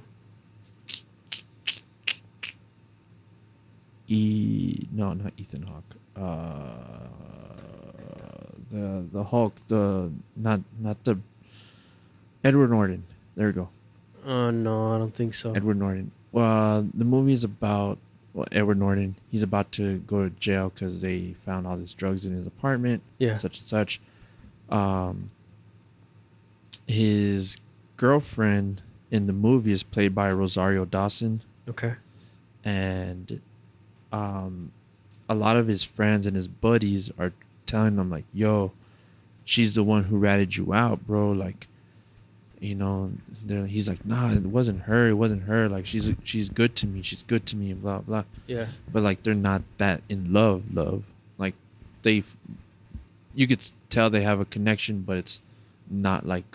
No, not Ethan Hawke. The Hulk, not the Edward Norton. There we go. No, I don't think so. Edward Norton. Well, the movie is about Edward Norton. He's about to go to jail because they found all these drugs in his apartment. Yeah. Such and such. His girlfriend in the movie is played by Rosario Dawson. Okay. And a lot of his friends and his buddies are telling him like, yo, she's the one who ratted you out, bro. Like, he's like, nah, it wasn't her. Like, she's good to me. She's good to me, and blah, blah. Yeah. But like, they're not that in love. Like, you could tell they have a connection, but it's not like,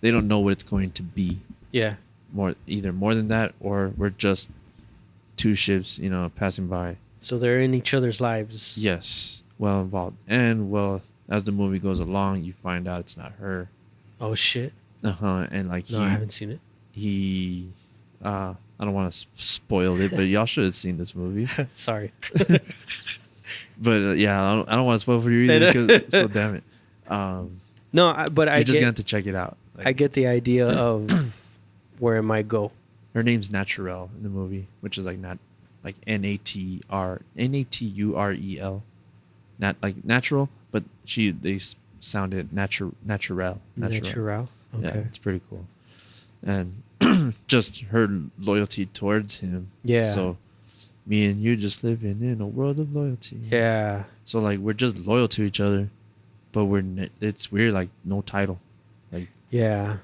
they don't know what it's going to be. Yeah. Either more than that, or we're just two ships, passing by. So they're in each other's lives. Yes. Well involved. And as the movie goes along, you find out it's not her. Oh shit. And like, no, I haven't seen it. I don't want to spoil it, but y'all should have seen this movie. Sorry. But yeah, I don't want to spoil for you either, because so damn it. No, but I just have to check it out. Like, I get the idea of where it might go. Her name's Naturel in the movie, which is like Naturel, not like natural, but they sounded naturel. Natural. Okay. Yeah, it's pretty cool, and just her loyalty towards him. Yeah. So me and you just living in a world of loyalty. Yeah. So like, we're just loyal to each other, but it's weird, like no title, like. Yeah.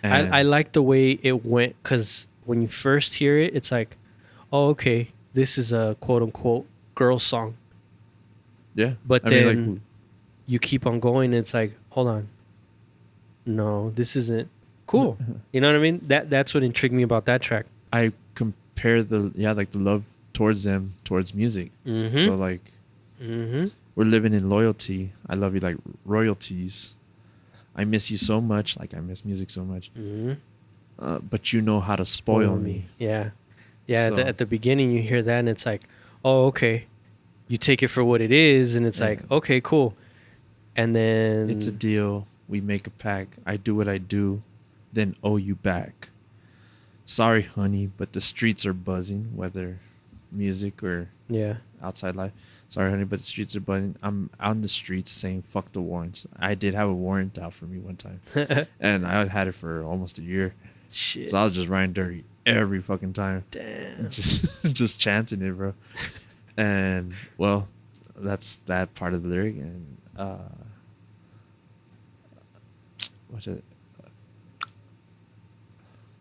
I like the way it went, because when you first hear it, it's like, oh, okay, this is a quote unquote girl song. Yeah. But then you keep on going, and it's like, hold on. No, this isn't cool. You know what I mean? That's what intrigued me about that track. I compare the love towards them, towards music. Mm-hmm. So like, we're living in loyalty. I love you like royalties. I miss you so much. Like, I miss music so much. Mm-hmm. But you know how to spoil me. Yeah. Yeah. So, at the beginning, you hear that, and it's like, oh, okay. You take it for what it is, and it's like, okay, cool. And then it's a deal. We make a pact. I do what I do, then owe you back. Sorry, honey, but the streets are buzzing, whether music or outside life. Sorry, honey, but the streets are buzzing. I'm out in the streets saying fuck the warrants. I did have a warrant out for me one time, and I had it for almost a year. Shit. So I was just riding dirty every fucking time. Damn. Just chancing it, bro. And well, that's that part of the lyric. And what's it?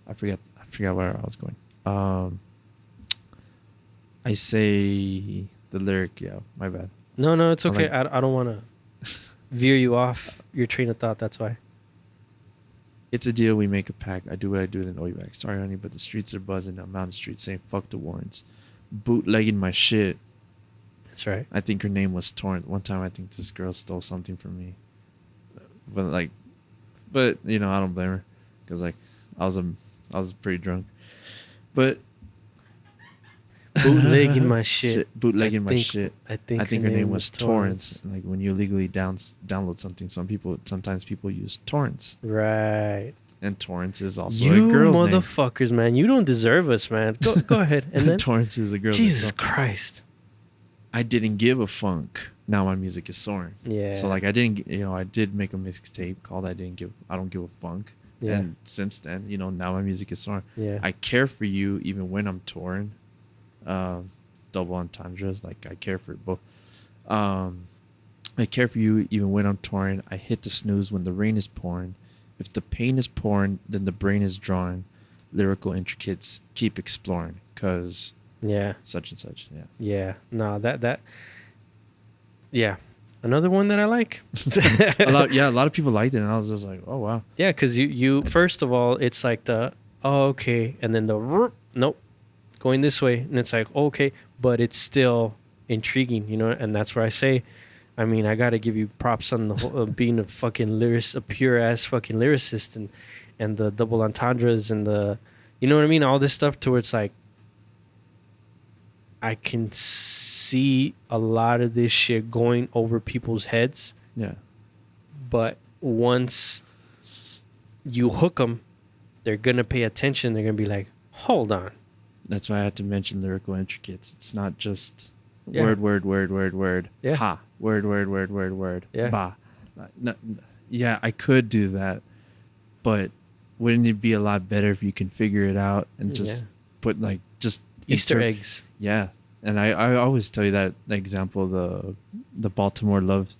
I forgot where I was going. I say the lyric. Yeah, my bad. No, it's okay. I don't want to veer you off your train of thought. That's why. It's a deal, we make a pact. I do what I do, then owe you back. Sorry, honey, but the streets are buzzing. I'm out on the streets saying fuck the Warrens. Bootlegging my shit. That's right. I think her name was Torrance. One time I think this girl stole something from me. But you know, I don't blame her. Because like, I was pretty drunk. But bootlegging my shit. Bootlegging my shit. I think her name was Torrance. Like when you illegally download something, sometimes people use torrents. Right. And Torrance is also a girl's name. You motherfuckers, man. You don't deserve us, man. Go ahead. And then Torrance is a girl's name. Jesus Christ. I didn't give a funk. Now my music is soaring. Yeah. So like I did make a mixtape called I don't give a funk. Yeah. And since then, you know, now my music is soaring. Yeah. I care for you even when I'm torn. Double entendres, like I care for both. I care for you even when I'm torn. I hit the snooze when the rain is pouring. If the pain is pouring, then the brain is drawing. Lyrical intricates, keep exploring, cause such and such. Yeah. Yeah. No, that. Yeah. Another one that I like. a lot of people liked it, and I was just like, oh wow. Yeah, because you first of all, it's like okay, and then nope, going this way, and it's like okay, but it's still intriguing, you know, and that's where I say, I mean, I gotta give you props on the whole, being a fucking a pure ass fucking lyricist, and the double entendres and the, you know what I mean, all this stuff to where it's like, I can see a lot of this shit going over people's heads. Yeah. But once you hook them, they're gonna pay attention. They're gonna be like, hold on. That's why I had to mention lyrical intricates. It's not just word. Yeah. Ha. Word. Yeah. Ba. No, yeah, I could do that, but wouldn't it be a lot better if you can figure it out and just put like just Easter eggs? Yeah, and I always tell you that example, the Baltimore love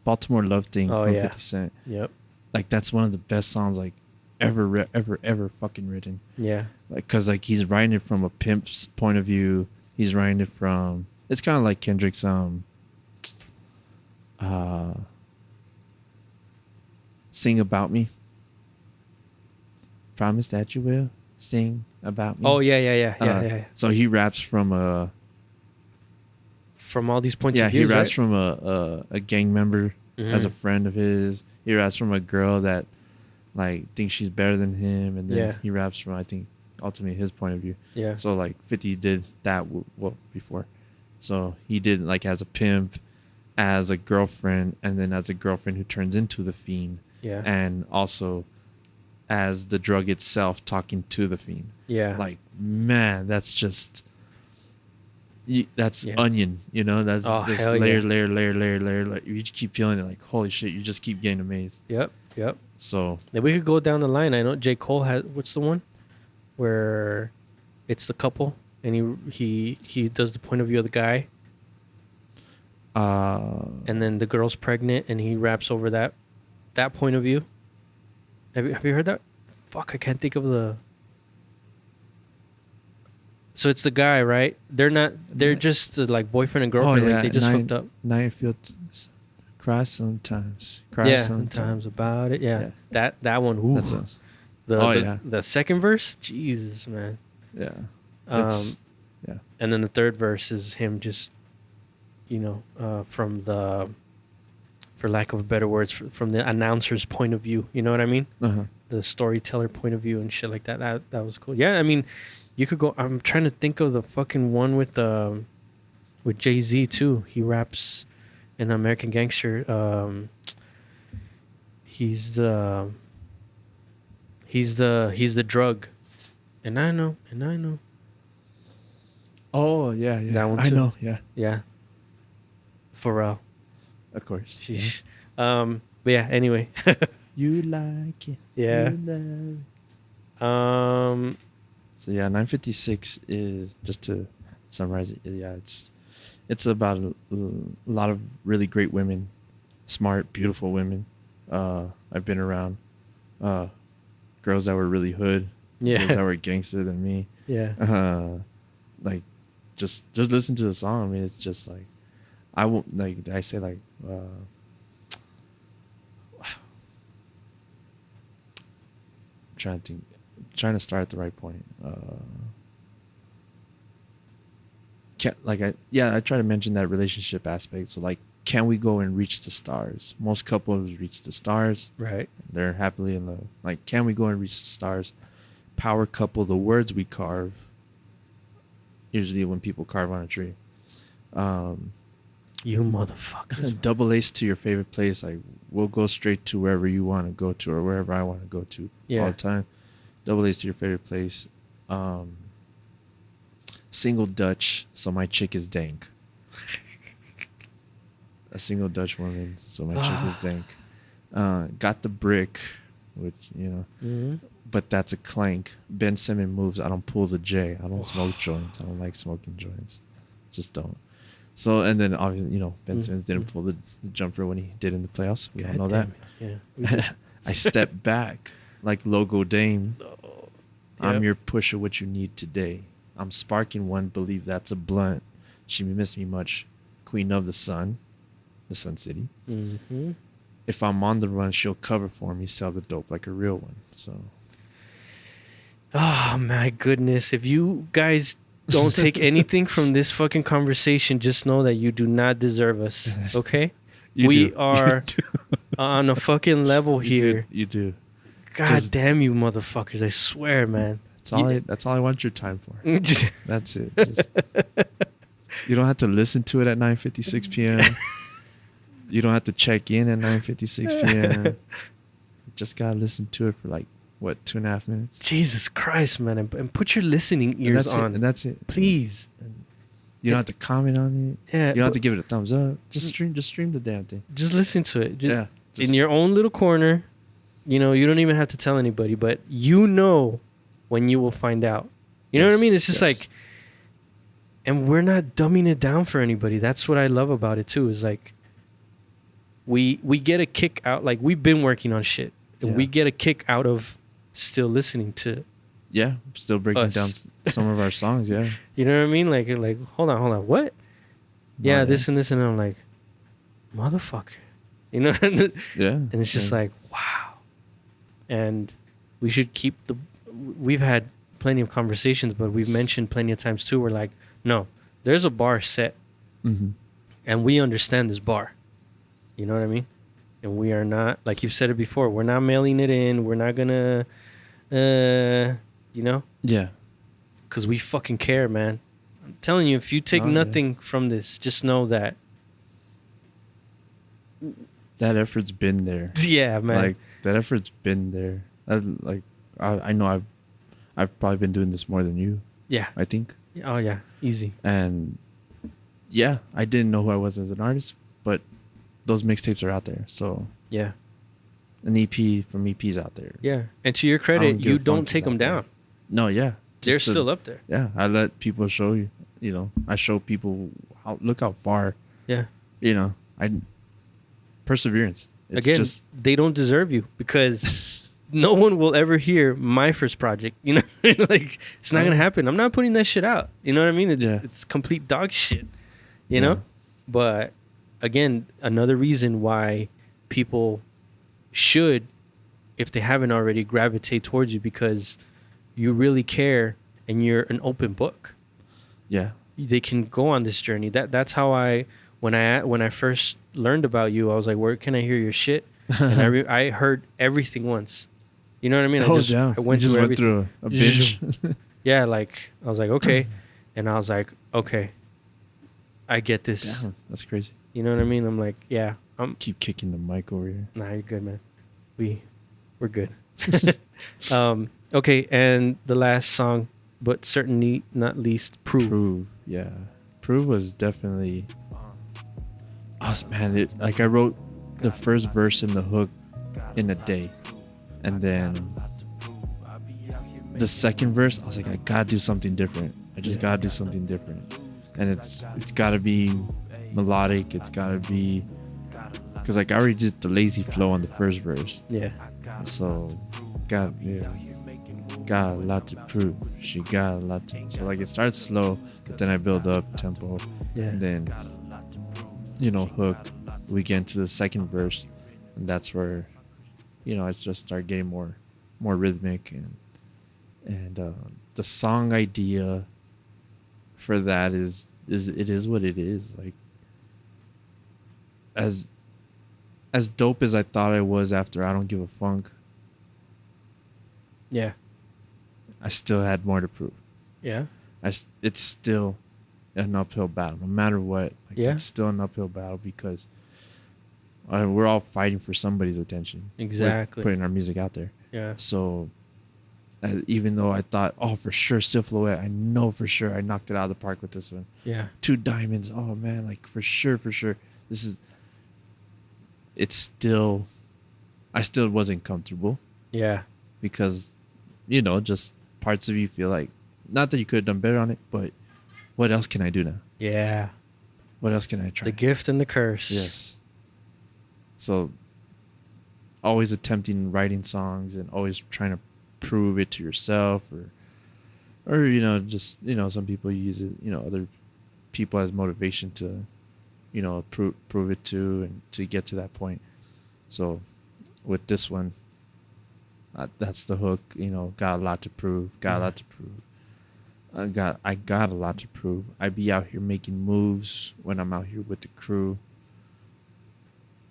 thing from 50 Cent. Yep. Like that's one of the best songs like ever fucking written. Yeah. Like, cause like he's writing it from a pimp's point of view. He's writing it from. It's kind of like Kendrick's "Sing About Me." Promise that you will sing about me. Oh yeah. So he raps from all these points of view. Yeah, he raps from a gang member as a friend of his. He raps from a girl that like thinks she's better than him, and then he raps from, I think, ultimately his point of view. Yeah. So like 50 did that before. So he did like as a pimp, as a girlfriend, and then as a girlfriend who turns into the fiend. Yeah. And also as the drug itself talking to the fiend. Yeah. Like, man, that's just onion, you know? That's layer. You just keep feeling it like, holy shit, you just keep getting amazed. Yep. So then we could go down the line. I know J. Cole has, what's the one where it's the couple and he does the point of view of the guy. And then the girl's pregnant and he raps over that point of view. Have you heard that? Fuck, I can't think of the. So it's the guy, right? They're just like boyfriend and girlfriend. Oh, yeah. Like they just hooked up. Now you feel cry sometimes. Sometimes about it. Yeah. That one. Ooh. That's the second verse. Jesus, man. Yeah. And then the third verse is him just, you know, from the, for lack of better words, from the announcer's point of view. You know what I mean? Uh-huh. The storyteller point of view and shit like that. That was cool. Yeah, I mean, you could go. I'm trying to think of the fucking one with Jay-Z too. He raps in American Gangster. He's the drug, and I know. Oh yeah. That one too. I know. Yeah. Pharrell. Of course. Sheesh. But yeah. Anyway. You like it. Yeah. You love it. So yeah, 956 is, just to summarize it. Yeah, it's about a lot of really great women, smart, beautiful women. I've been around girls that were really hood, girls that were gangster than me. Yeah. Like just listen to the song. I mean, it's just like I won't like I say like. trying to think, trying to start at the right point. I try to mention that relationship aspect. So like, can we go and reach the stars? Most couples reach the stars. Right. They're happily in love. Like, can we go and reach the stars? Power couple, the words we carve. Usually when people carve on a tree. You motherfuckers. Double ace to your favorite place. Like, we'll go straight to wherever you want to go to or wherever I want to go to all the time. Double ace to your favorite place. Single Dutch, so my chick is dank. A single Dutch woman, so my chick is dank. Got the brick, which, but that's a clank. Ben Simmons moves, I don't pull the J. I don't smoke joints. I don't like smoking joints. Just don't. So, and then obviously, Ben Simmons didn't pull the jumper when he did in the playoffs. We all know that. Yeah. I step back like Logo Dame. I'm your pusher, what you need today. I'm sparking one, believe that's a blunt. She missed me much. Queen of the Sun City. Mm-hmm. If I'm on the run, she'll cover for me, sell the dope like a real one. So. Oh, my goodness. If you guys don't take anything from this fucking conversation, just know that you do not deserve us, okay? We are on a fucking level here. You do. God damn you motherfuckers. I swear, man. That's all I want your time for. That's it. You don't have to listen to it at 9:56 p.m. You don't have to check in at 9:56 p.m. You just gotta listen to it for 2.5 minutes. Jesus Christ, man. And put your listening ears on. And that's it. Please. And you don't have to comment on it. Yeah. You don't have to give it a thumbs up. Just stream the damn thing. Just listen to it. In your own little corner. You don't even have to tell anybody, but when you will find out. You know what I mean? It's just and we're not dumbing it down for anybody. That's what I love about it too, is we get a kick out, we've been working on shit. And we get a kick out of still listening to still breaking down some of our songs, You know what I mean? Like hold on, what? This and this, and I'm like, motherfucker. And it's just wow. And we should keep we've had plenty of conversations, but we've mentioned plenty of times too, we're like, no, there's a bar set. Mm-hmm. And we understand this bar. You know what I mean? And we are not, like you've said it before, we're not mailing it in. We're not going to, Yeah. Because we fucking care, man. I'm telling you, if you take nothing from this, just know that. That effort's been there. Yeah, man. That effort's been there. I know I've probably been doing this more than you. Yeah. I think. Oh, yeah. Easy. And I didn't know who I was as an artist, but those mixtapes are out there. So yeah, an EP from EP's out there. Yeah, and to your credit, you don't take them down. No, they're still up there. Yeah, I let people show you. I show people look how far. Yeah. Perseverance. It's Again, they don't deserve you because no one will ever hear my first project. It's not gonna happen. I'm not putting that shit out. You know what I mean? It's complete dog shit. You know, but. Again, another reason why people should, if they haven't already, gravitate towards you, because you really care and you're an open book. Yeah. They can go on this journey. That's how when I first learned about you, I was like, where can I hear your shit? And I heard everything once. You know what I mean? I went through a binge. Yeah, I was like, okay. And I was like, okay, I get this. Damn, that's crazy. You know what I mean? I'm like, yeah. Keep kicking the mic over here. Nah, you're good, man. We're good. Okay, and the last song, but certainly not least, Prove. Yeah. Prove was definitely awesome, man. I wrote the first verse in the hook in a day. And then the second verse, I was like, I gotta do something different. I just gotta do something different. And it's gotta be melodic. It's gotta be, because I already did the lazy flow on the first verse. Yeah. So got a lot to prove. She got a lot to. So it starts slow, but then I build up tempo. Yeah. And then hook. We get into the second verse, and that's where I just start getting more more rhythmic, and the song idea for that is it is what it is. Like as dope as I thought I was after I Don't Give a Funk. Yeah. I still had more to prove. Yeah. It's still an uphill battle, no matter what. Like, yeah. It's still an uphill battle because we're all fighting for somebody's attention. Exactly. With putting our music out there. Yeah. So even though I thought, oh, for sure, Silhouette, I know for sure I knocked it out of the park with this one. Yeah. 2 Diamonds. Oh, man, like for sure. It's still, I still wasn't comfortable. Yeah. Because, just parts of you feel like, not that you could have done better on it, but what else can I do now? Yeah. What else can I try? The gift and the curse. Yes. So, always attempting writing songs and always trying to prove it to yourself or just, some people use it, other people as motivation to, prove it to and to get to that point. So, with this one, that's the hook, got a lot to prove, I got a lot to prove. I be out here making moves when I'm out here with the crew.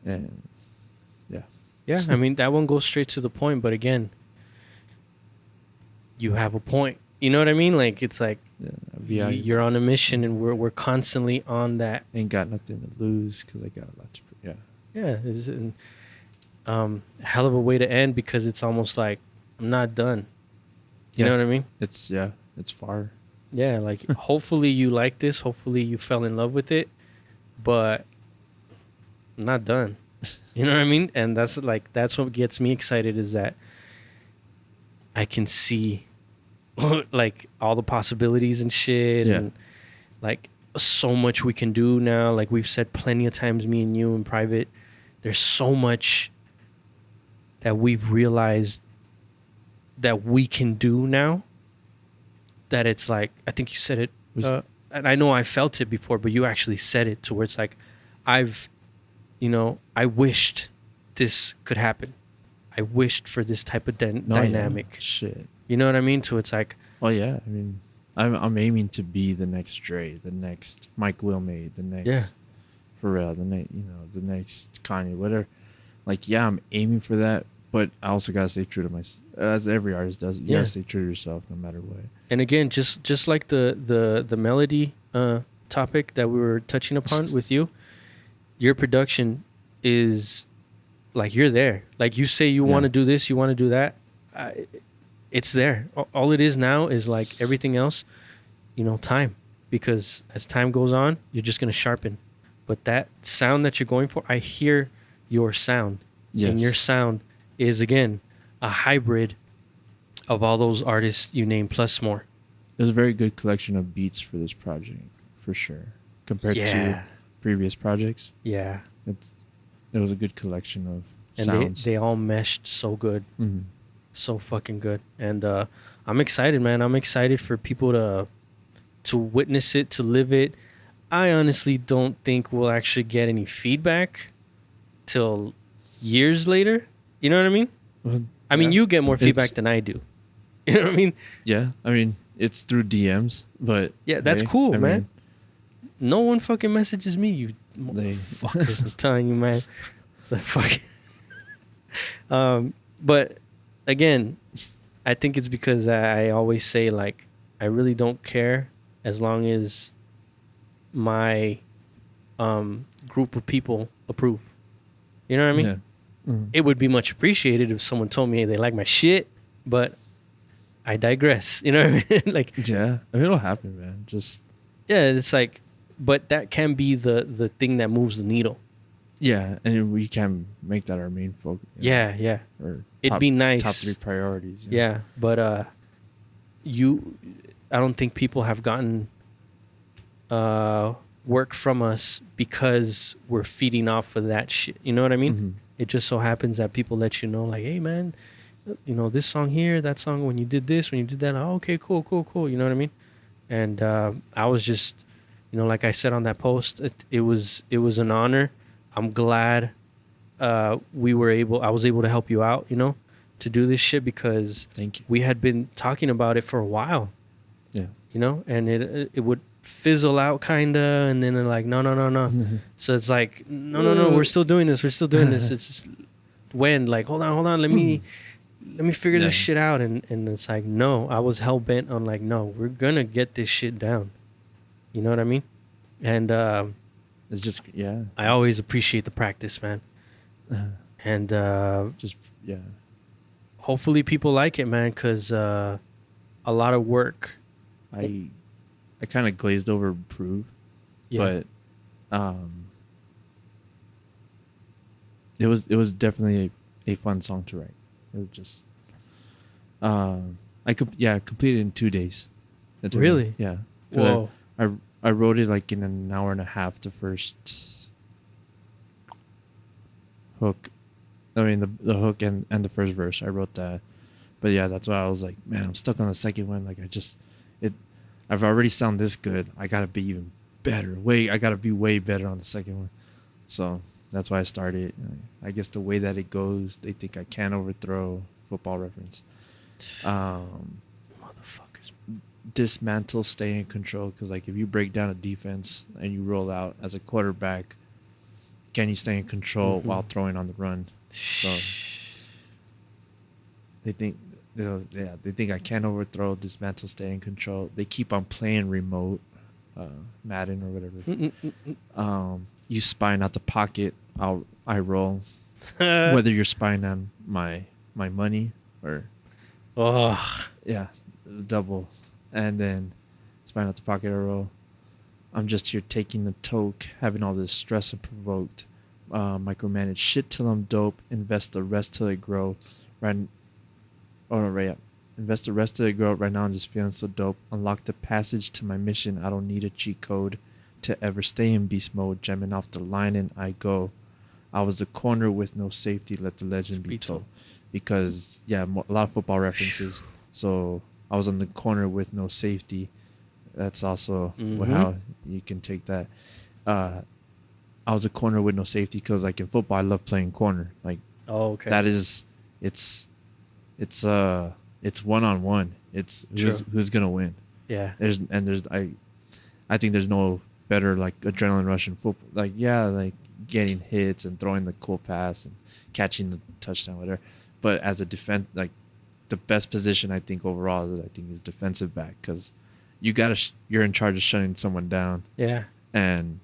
And yeah. Yeah, I mean, that one goes straight to the point, but again, you have a point. You know what I mean? Like, it's like you're on a mission and we're constantly on that. Ain't got nothing to lose because I got a lot to prove. Yeah. Yeah, it's hell of a way to end because it's almost like I'm not done. You know what I mean? It's far. Yeah, like hopefully you like this. Hopefully you fell in love with it, but I'm not done. You know what I mean? And that's what gets me excited is that I can see like all the possibilities and shit and like so much we can do now. Like we've said plenty of times, me and you in private, there's so much that we've realized that we can do now that it's like, I think you said it, and I know I felt it before, but you actually said it to where it's like, I wished this could happen. I wished for this type of dynamic. Yeah. Shit. You know what I mean? So it's like, oh yeah, I mean, I'm aiming to be the next Dre, the next Mike Wilmade, the next Pharrell, the next Kanye, whatever. Like, yeah, I'm aiming for that, but I also gotta stay true to myself, as every artist does. You gotta stay true to yourself, no matter what. And again, just like the melody topic that we were touching upon with you, your production is like you're there. Like you say, you want to do this, you want to do that. It's there. All it is now is like everything else, time. Because as time goes on, you're just gonna sharpen. But that sound that you're going for, I hear your sound. Yes. And your sound is, again, a hybrid of all those artists you named plus more. There's a very good collection of beats for this project, for sure. Compared to previous projects. Yeah. It was a good collection of sounds. And they all meshed so good. Mm-hmm. So fucking good. And I'm excited, man. I'm excited for people to witness it, to live it. I honestly don't think we'll actually get any feedback till years later. You know what I mean? Well, I mean, you get more feedback than I do. You know what I mean? Yeah. I mean, it's through DMs, but... Yeah, that's cool, man. No one fucking messages me, you motherfuckers. I'm telling you, man. It's like fucking... But, again, I think it's because I always say, like, I really don't care as long as my group of people approve. You know what I mean? Yeah. Mm-hmm. It would be much appreciated if someone told me they like my shit, but I digress. You know what I mean? Like, yeah, I mean, it'll happen, man. Just it's like, but that can be the thing that moves the needle. Yeah, and we can make that our main focus. Yeah. Or it'd be nice. Top 3 priorities. Yeah, but I don't think people have gotten work from us because we're feeding off of that shit. You know what I mean? Mm-hmm. It just so happens that people let you know, like, hey, man, this song here, that song, when you did this, when you did that, oh, okay, cool. You know what I mean? And I was just, like I said on that post, it was an honor. I'm glad I was able to help you out, to do this shit because thank you. We had been talking about it for a while. Yeah. You know, and it would fizzle out kinda, and then they're like, no. So it's like, no, we're still doing this. It's just when, like, hold on, let me figure this shit out, and it's like, no, I was hell bent on like, no, we're gonna get this shit down. You know what I mean? And it's just I always appreciate the practice, man. And hopefully people like it, man, because a lot of work. I kind of glazed over Prove, but it was definitely a fun song to write. It was just I completed it in 2 days. Really? Yeah. Whoa. I wrote it like in an hour and a half. The first hook, I mean the hook and the first verse. I wrote that, but yeah, that's why I was like, man, I'm stuck on the second one. Like I've already sound this good. I gotta be even better. I gotta be way better on the second one. So that's why I started. I guess the way that it goes, they think I can't overthrow. Football reference. Motherfuckers. Dismantle, stay in control. Because like if you break down a defense and you roll out as a quarterback, can you stay in control while throwing on the run? So they think. They think I can't overthrow, dismantle, stay in control. They keep on playing remote, Madden or whatever. You spying out the pocket, I roll. Whether you're spying on my money or, double, and then spying out the pocket, I roll. I'm just here taking the toke, having all this stress and provoked, micromanage shit till I'm dope, invest the rest till I grow, invest the rest till I grow. Right now I'm just feeling so dope. Unlock the passage to my mission. I don't need a cheat code to ever stay in beast mode. Jamming off the line and I go. I was a corner with no safety. Let the legend be told. Because a lot of football references. So I was on the corner with no safety. That's also how you can take that. I was a corner with no safety because like in football I love playing corner. Like that is it's one-on-one. It's who's gonna win. Yeah. I think there's no better like adrenaline rush in football. Like like getting hits and throwing the cool pass and catching the touchdown, whatever. But as a defense, like the best position I think overall is defensive back because you're in charge of shutting someone down. Yeah. And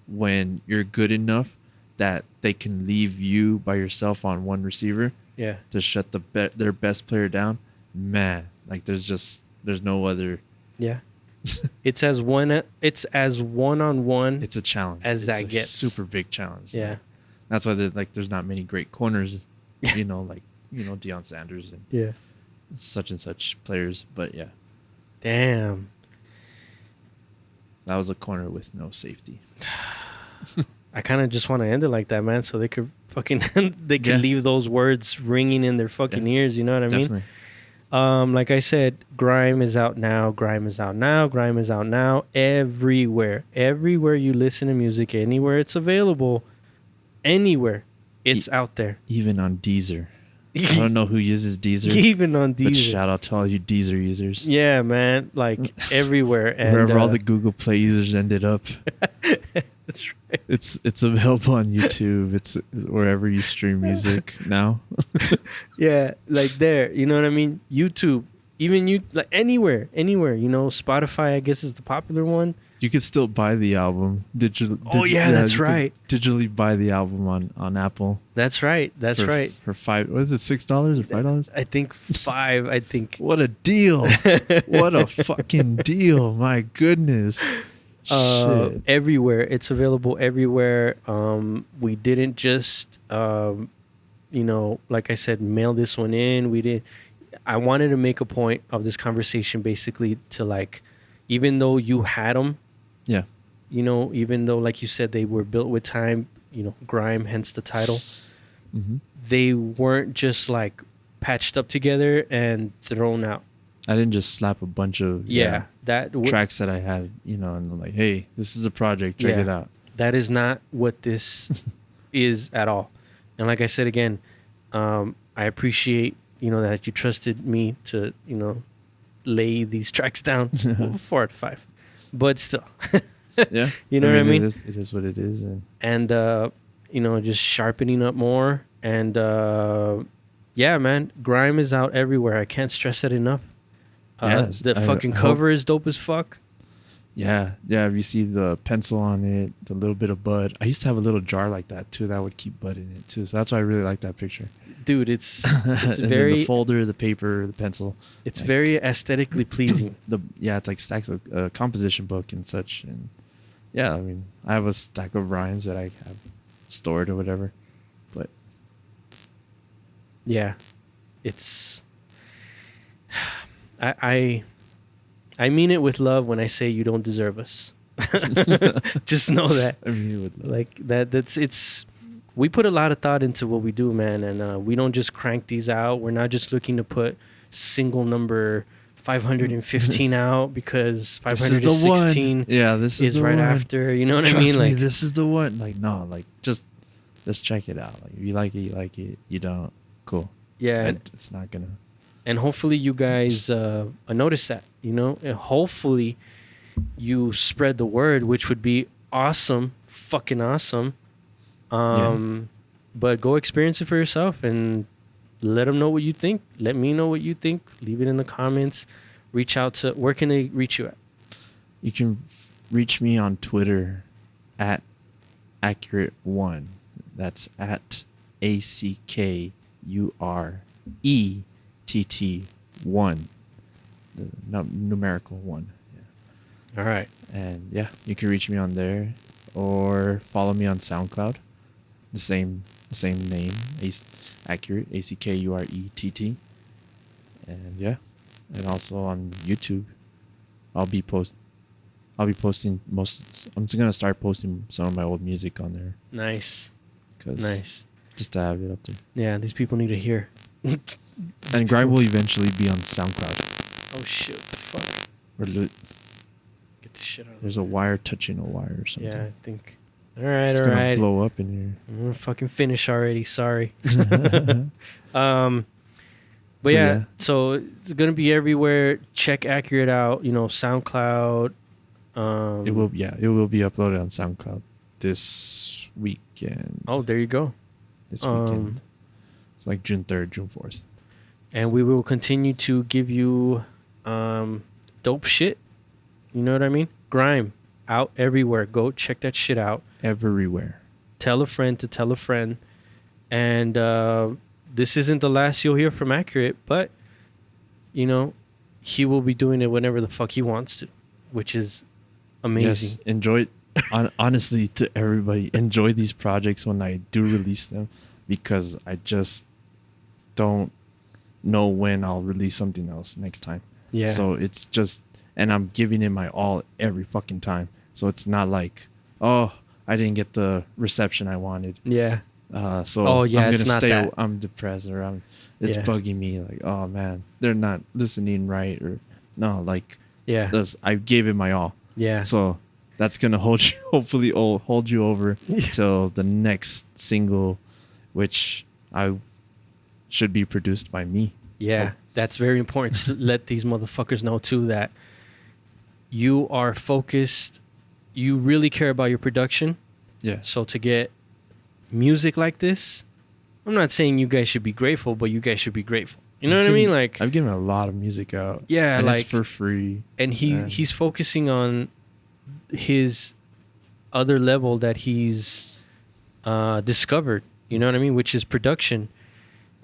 when you're good enough that they can leave you by yourself on one receiver. Yeah. To shut their best player down, man. Like there's no other. Yeah. It's as one-on-one. It's a challenge. As that gets super big challenge. Yeah. That's why there's not many great corners. Deion Sanders and such and such players. But yeah. Damn. That was a corner with no safety. I kind of just want to end it like that, man, so they could fucking leave those words ringing in their fucking ears. You know what I mean? Like I said, GRIME is out now. GRIME is out now. GRIME is out now. Everywhere you listen to music, anywhere it's available, anywhere it's out there. Even on Deezer. I don't know who uses Deezer. Even on Deezer. But shout out to all you Deezer users. Yeah, man. Like everywhere. And wherever all the Google Play users ended up. That's right. It's available on YouTube. It's wherever you stream music now. Yeah, like there. You know what I mean? YouTube. Even like anywhere. Spotify, I guess, is the popular one. You could still buy the album that's right. Digitally buy the album on Apple. That's right. That's right. For $5, what is it, $6 or $5? I think $5. I think. What a deal! What a fucking deal! My goodness. Shit. Everywhere it's available. Everywhere. We didn't just like I said, mail this one in. We did. I wanted to make a point of this conversation, basically, to like, even though you had them. Yeah. Even though, like you said, they were built with time, GRIME, hence the title. Mm-hmm. They weren't just like patched up together and thrown out. I didn't just slap a bunch of tracks that I had, and I'm like, hey, this is a project, check it out. That is not what this is at all. And like I said again, I appreciate that you trusted me to, lay these tracks down. 4 out of 5. But still. Yeah. You know what I mean? It is what it is. And just sharpening up more. And yeah, man, Grime is out everywhere. I can't stress that enough. The fucking cover is dope as fuck. Yeah. If you see the pencil on it, the little bit of bud. I used to have a little jar like that too that would keep bud in it too. So that's why I really like that picture. Dude, it's and very... the folder, the paper, the pencil. It's very aesthetically pleasing. It's like stacks of composition book and such. And yeah, I mean, I have a stack of rhymes that I have stored or whatever. But yeah, it's... I mean it with love when I say you don't deserve us. Just know that. I mean it with love. Like it's we put a lot of thought into what we do, man, and we don't just crank these out. We're not just looking to put single number 515 out because 516 this is right one. After. You know what Trust I mean? Me, like, this is the one. Like, no, like just check it out. Like, if you like it, you like it. You don't, cool. Yeah, it's not gonna. And hopefully you guys notice that, and hopefully you spread the word, which would be awesome, fucking awesome. But go experience it for yourself and let them know what you think. Let me know what you think. Leave it in the comments. Reach out to... Where can they reach you at? You can reach me on Twitter at Ackurett1. That's at ACKURETT1. The numerical 1. Yeah. All right. And yeah, you can reach me on there or follow me on SoundCloud. The same name, Ackurett, ACKURETT. And yeah, and also on YouTube, I'm gonna start posting some of my old music on there. Nice. Nice. Just to have it up there. Yeah, these people need to hear. And Grime will eventually be on SoundCloud. Oh shit! What the fuck? Get this shit out. There's a wire touching a wire or something. Yeah, I think. All right, it's gonna blow up in here. I'm gonna fucking finish already. Sorry. But so it's gonna be everywhere. Check Ackurett out. SoundCloud. It will be uploaded on SoundCloud this weekend. Oh, there you go. This weekend. It's like June 3rd, June 4th. And we will continue to give you dope shit. You know what I mean? Grime out everywhere. Go check that shit out. Everywhere. Tell a friend to tell a friend. And this isn't the last you'll hear from Ackurett, but, he will be doing it whenever the fuck he wants to, which is amazing. Yes, enjoy it. Honestly, to everybody, enjoy these projects when I do release them, because I just don't know when I'll release something else next time. Yeah. So it's just, and I'm giving it my all every fucking time. So it's not like, oh, I didn't get the reception I wanted. Yeah. So I'm gonna stay. I'm depressed, or it's bugging me. Like, oh man, they're not listening right, or no, like, I gave it my all. Yeah. So that's gonna hopefully hold you over till the next single, which I should be produced by me. Yeah, that's very important to let these motherfuckers know too that you are focused. You really care about your production. Yeah. So to get music like this, I'm not saying you guys should be grateful, but you guys should be grateful. You know what I mean? Like, I've given a lot of music out. Yeah, and like, it's for free. And he's focusing on his other level that he's discovered. You know what I mean? Which is production,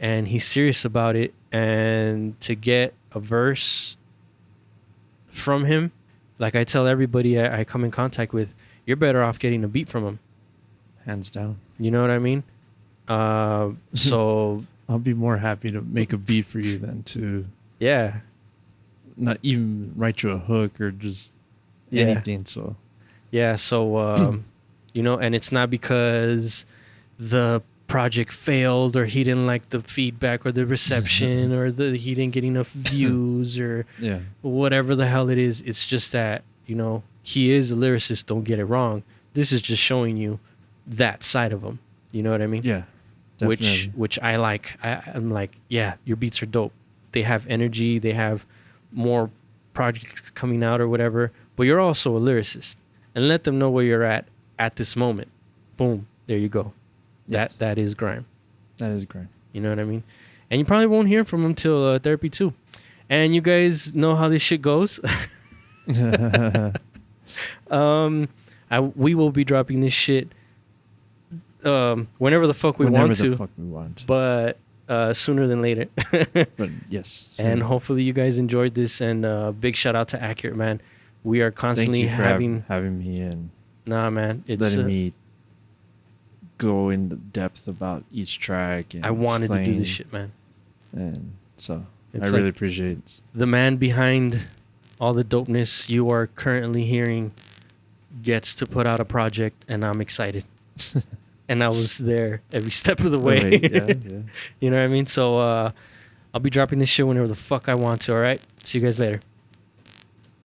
and he's serious about it. And to get a verse from him, like I tell everybody I come in contact with, you're better off getting a beat from him. Hands down. You know what I mean? So I'll be more happy to make a beat for you than to not even write you a hook or just anything. So and it's not because the project failed or he didn't like the feedback or the reception or he didn't get enough views or whatever the hell it is. It's just that, he is a lyricist. Don't get it wrong. This is just showing you that side of him. You know what I mean? Yeah. which I like. I'm like, yeah, your beats are dope. They have energy. They have more projects coming out or whatever. But you're also a lyricist, and let them know where you're at this moment. Boom, there you go. Yes. That is grime. That is grime. You know what I mean? And you probably won't hear from them till Therapy 2. And you guys know how this shit goes. We will be dropping this shit whenever the fuck we want to. But sooner than later. But yes. Sooner. And hopefully you guys enjoyed this. And big shout out to Ackurett, man. We are constantly having me in. Nah, man. It's letting me go into depth about each track. And I wanted to do this shit, man. And so I really appreciate it. The man behind all the dopeness you are currently hearing gets to put out a project, and I'm excited. And I was there every step of the way. Yeah. You know what I mean? So I'll be dropping this shit whenever the fuck I want to, all right? See you guys later.